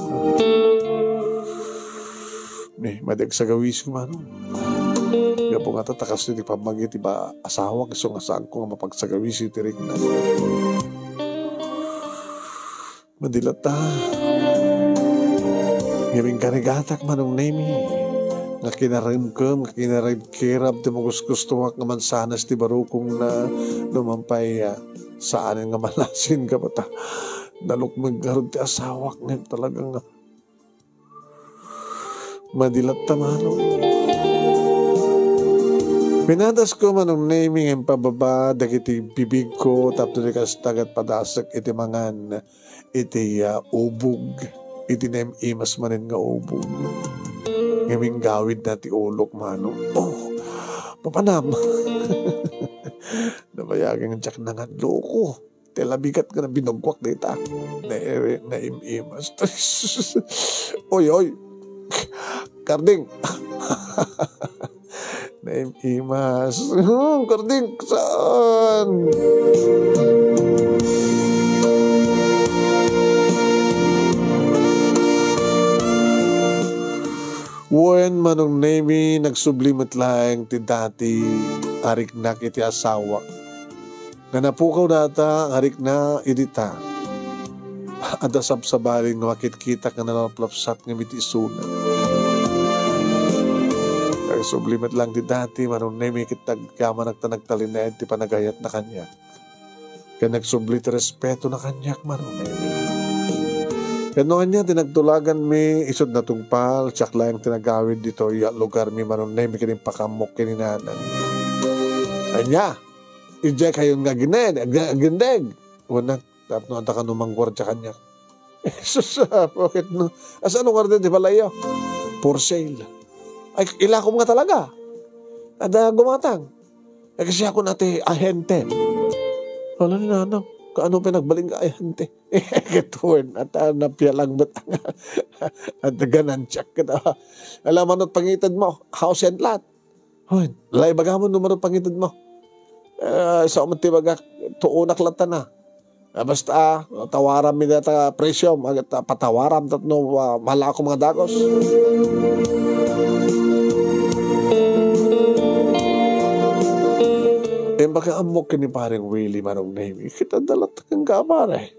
Madag sa gawis ko manong. Nga po nga tatakas iti pamagit iba asawa kaso nga saan ko nga mapagsagawis iti rin na. Madilat ta. Ngayong karigatak manong nemi. Nga kinarim ko, nga kinarim kirab, di mo gustuwak nga mansanas ti barukong na lumampay saan nga malasin ka ba ta. Nalukmag nga rin ti asawak ngayon talagang madilat ta manong. Pinadas ko manong naming ang pababa, dagiti bibig ko, tapos nikas tagat padasak iti mangan, iti ubog, iti imas manin nga ubog. Ngaming gawid na ti ulok manong. Oh, papanam. Nabayagang tsak na nga loko. Telabigat ka na binugwak dita. Naimas. Oy. Karding. Naimas. Karding, saan? Wen manong nemi nagsublimat lang ti dati arik nak iti asawa. Nga napukaw data arik na idita. Ada sabsabaling wakit kita ka nalaplapsat ng iti isuna. Nagsublimat lang ti dati manong nemi kitag kama nagtanagtalinaed ti panagayat na kanyak. Kaya nagsublit respeto na kanyak manong nemi. Kano niya, tinagtulagan mi, isod na tungpal, tsak lang tinagawid dito, lugar mi manon na, mi kining pakamok kininanan. Anya, ija kayon nga gineg. Unang, dapat no, anta ka numanggwar tsa kanya. Jesus, bakit no? Asa anong garden, di pala iyo? For sale. Ay, ilakom nga talaga. Ada gumatang. Ay, kasi ako nati ahente. Wala ni nanang. Kaano pinagbaling ka ahente? Gituin at napialang ba't at ganan check kita. Alam mo pangitad mo, house and lot. Hoy, lay baga mo numero pangitad mo. Sa umunti baga, tuunak lata na. Basta, tawaran mi data presyo, patawaran tatno, mahala ako mga dagos. Baka amok ni parang Willie manong name. Kita dalat kang gamar eh.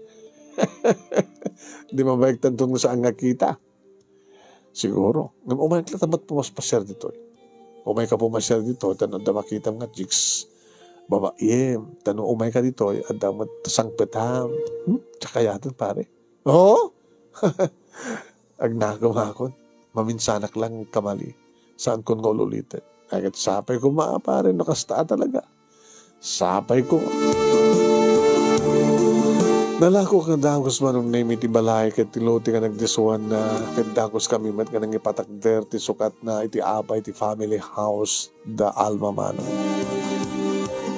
Di mabayag tantong saan nga kita. Siguro. Ngam umay ka tamat pumaspasyar dito eh. Umay ka pumaspasyar dito, tanong da makita mga chicks. Babaiem, tanong umay ka dito eh, adamat sangpetam. Tsaka yatan pare. Oo? Agnagawakon. Maminsanak lang kamali. Saan ko nga ulitin? Agad sapay ko pare, nakastaa talaga. Sapay ko. Nalako kang dagos manong name iti balay ket tiluti ka nagdisuan na ket dagos kami met ka nang ipatakder ti sukat na iti abay iti family house da alma manong.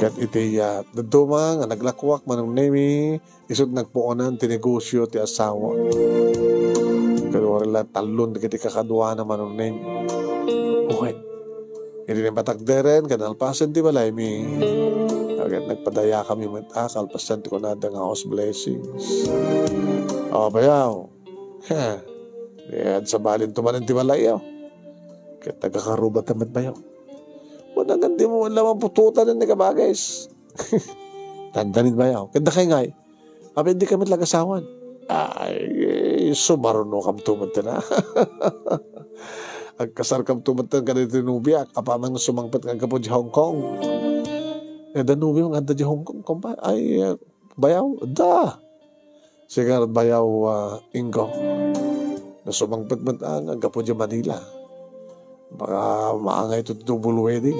Ket iti daduma nga naglakwak manong name isod nagpuonan ti negosyo ti asawa. Ket wala talon iti kakadwa na manong name. Okay. Hindi na patakderen kanalpasan ti balay mi. Agad nagpadaya kami matakal, pasanti ko na nga house blessings. O, bayaw. Yan, sa balin tumanan ti malayaw. Kaya tagakarubat naman bayaw. Wala nga di mo lamang pututan na kabagays. Tandanin bayaw. Kanda kayo nga eh. Abi, hindi kami lagasawan. Ay, sumaruno kam tumunta na. Agkasar kam tumunta ka na tinubiak. Apamang sumangpat ka po di Hong Kong. Danubi yung anda di Hong Kong kumpa ay bayaw da sigarat bayaw Ingo na sumangpat ang agapo di Manila baka maangay ito double wedding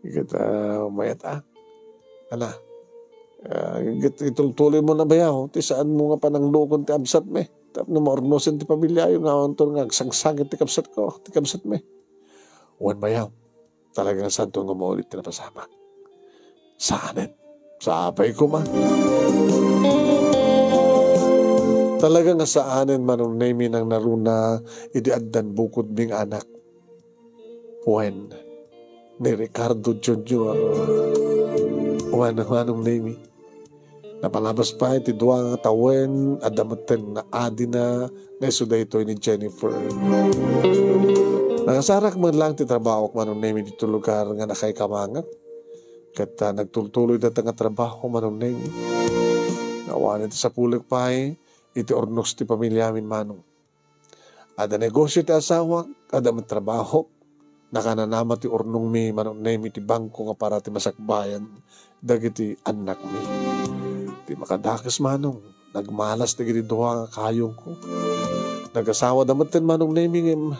kita mayat itultuloy mo na bayaw ti saan mo nga pananglukon ti absat me tap na maornosin ti pamilya yung nga sangsagit ti kabsat me wan bayaw talagang santo nga maulit na pasama. Saanin? Saapay ko man. Talagang nga saanin manong name ng naruna idiaddan bukod bing anak. When ni Ricardo Jr. Manong name napalabas pa iti duwa nga tawen adamaten na adi na nasuda ito ni Jennifer. Nakasarak man lang ti trabaho ko manong name dito lugar nga nakay kamangat. Kat nagtultuloy na nga trabaho manong name. Nawanan ti sa pulik pa iti ornos ti pamilya min manong. Ada negosyo ti asawa, ada man trabaho. Nakananama ti ornong mi manong name iti bangko nga para ti masakbayan dagiti anak mi. Ti makadakas manong, nagmalas ti giti duha nga kayong ko. Nagasawa damaten manong name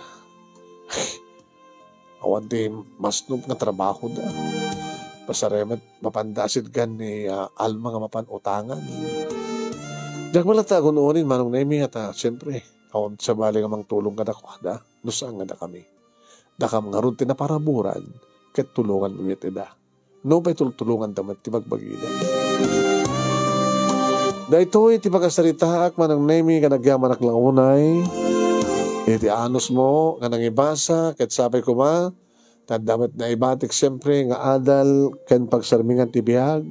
awan di mas nga trabaho da. Pasaremat mapandasid gan ni alma nga mapanutangan. Diyak malata kunuunin manong nemi at siyempre account sa bali nga mang tulong ka na kwada, nusang nga na kami. Dakam nga ron tinaparaburan, ket tulungan mo ida. No pa'y tulungan damat ti magbagida. Dahito iti pagkasaritaak manang nemi nga nagyaman ak launay, iti anos mo nga nangibasa, ket sapay ko ma, damat na ibatik siyempre nga adal ken pagsarmingan ti biyag,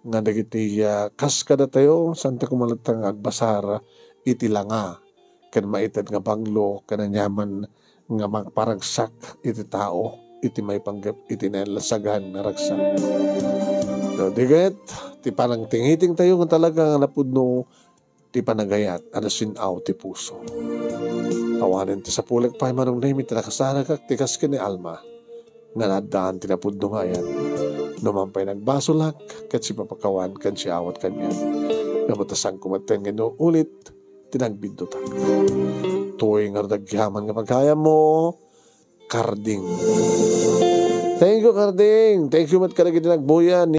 nga dagiti kas kada tayo, santa kumalatang agbasara, iti langa, ken maitad nga banglo, kananyaman nga paragsak iti tao, iti may panggap, iti nalasagahan na ragsak. So, diget, ti parang tingiting tayo nga talaga nga napudno ti panagayat, sinaw ti puso. Tawanin ti sa pulag pa, manong name, tinakasara kak, tikas ka ni Alma, nga nadaan tinapudno nga yan. Numampay nagbasulak, kat si papakawan, kan si awat kanya. Namatasang kumaten nga ulit, tinagbindutan. Tuwing nga nagyaman nga pagkaya mo, Karding. Thank you, Karding. Thank you mat kalagi tinagbuyan.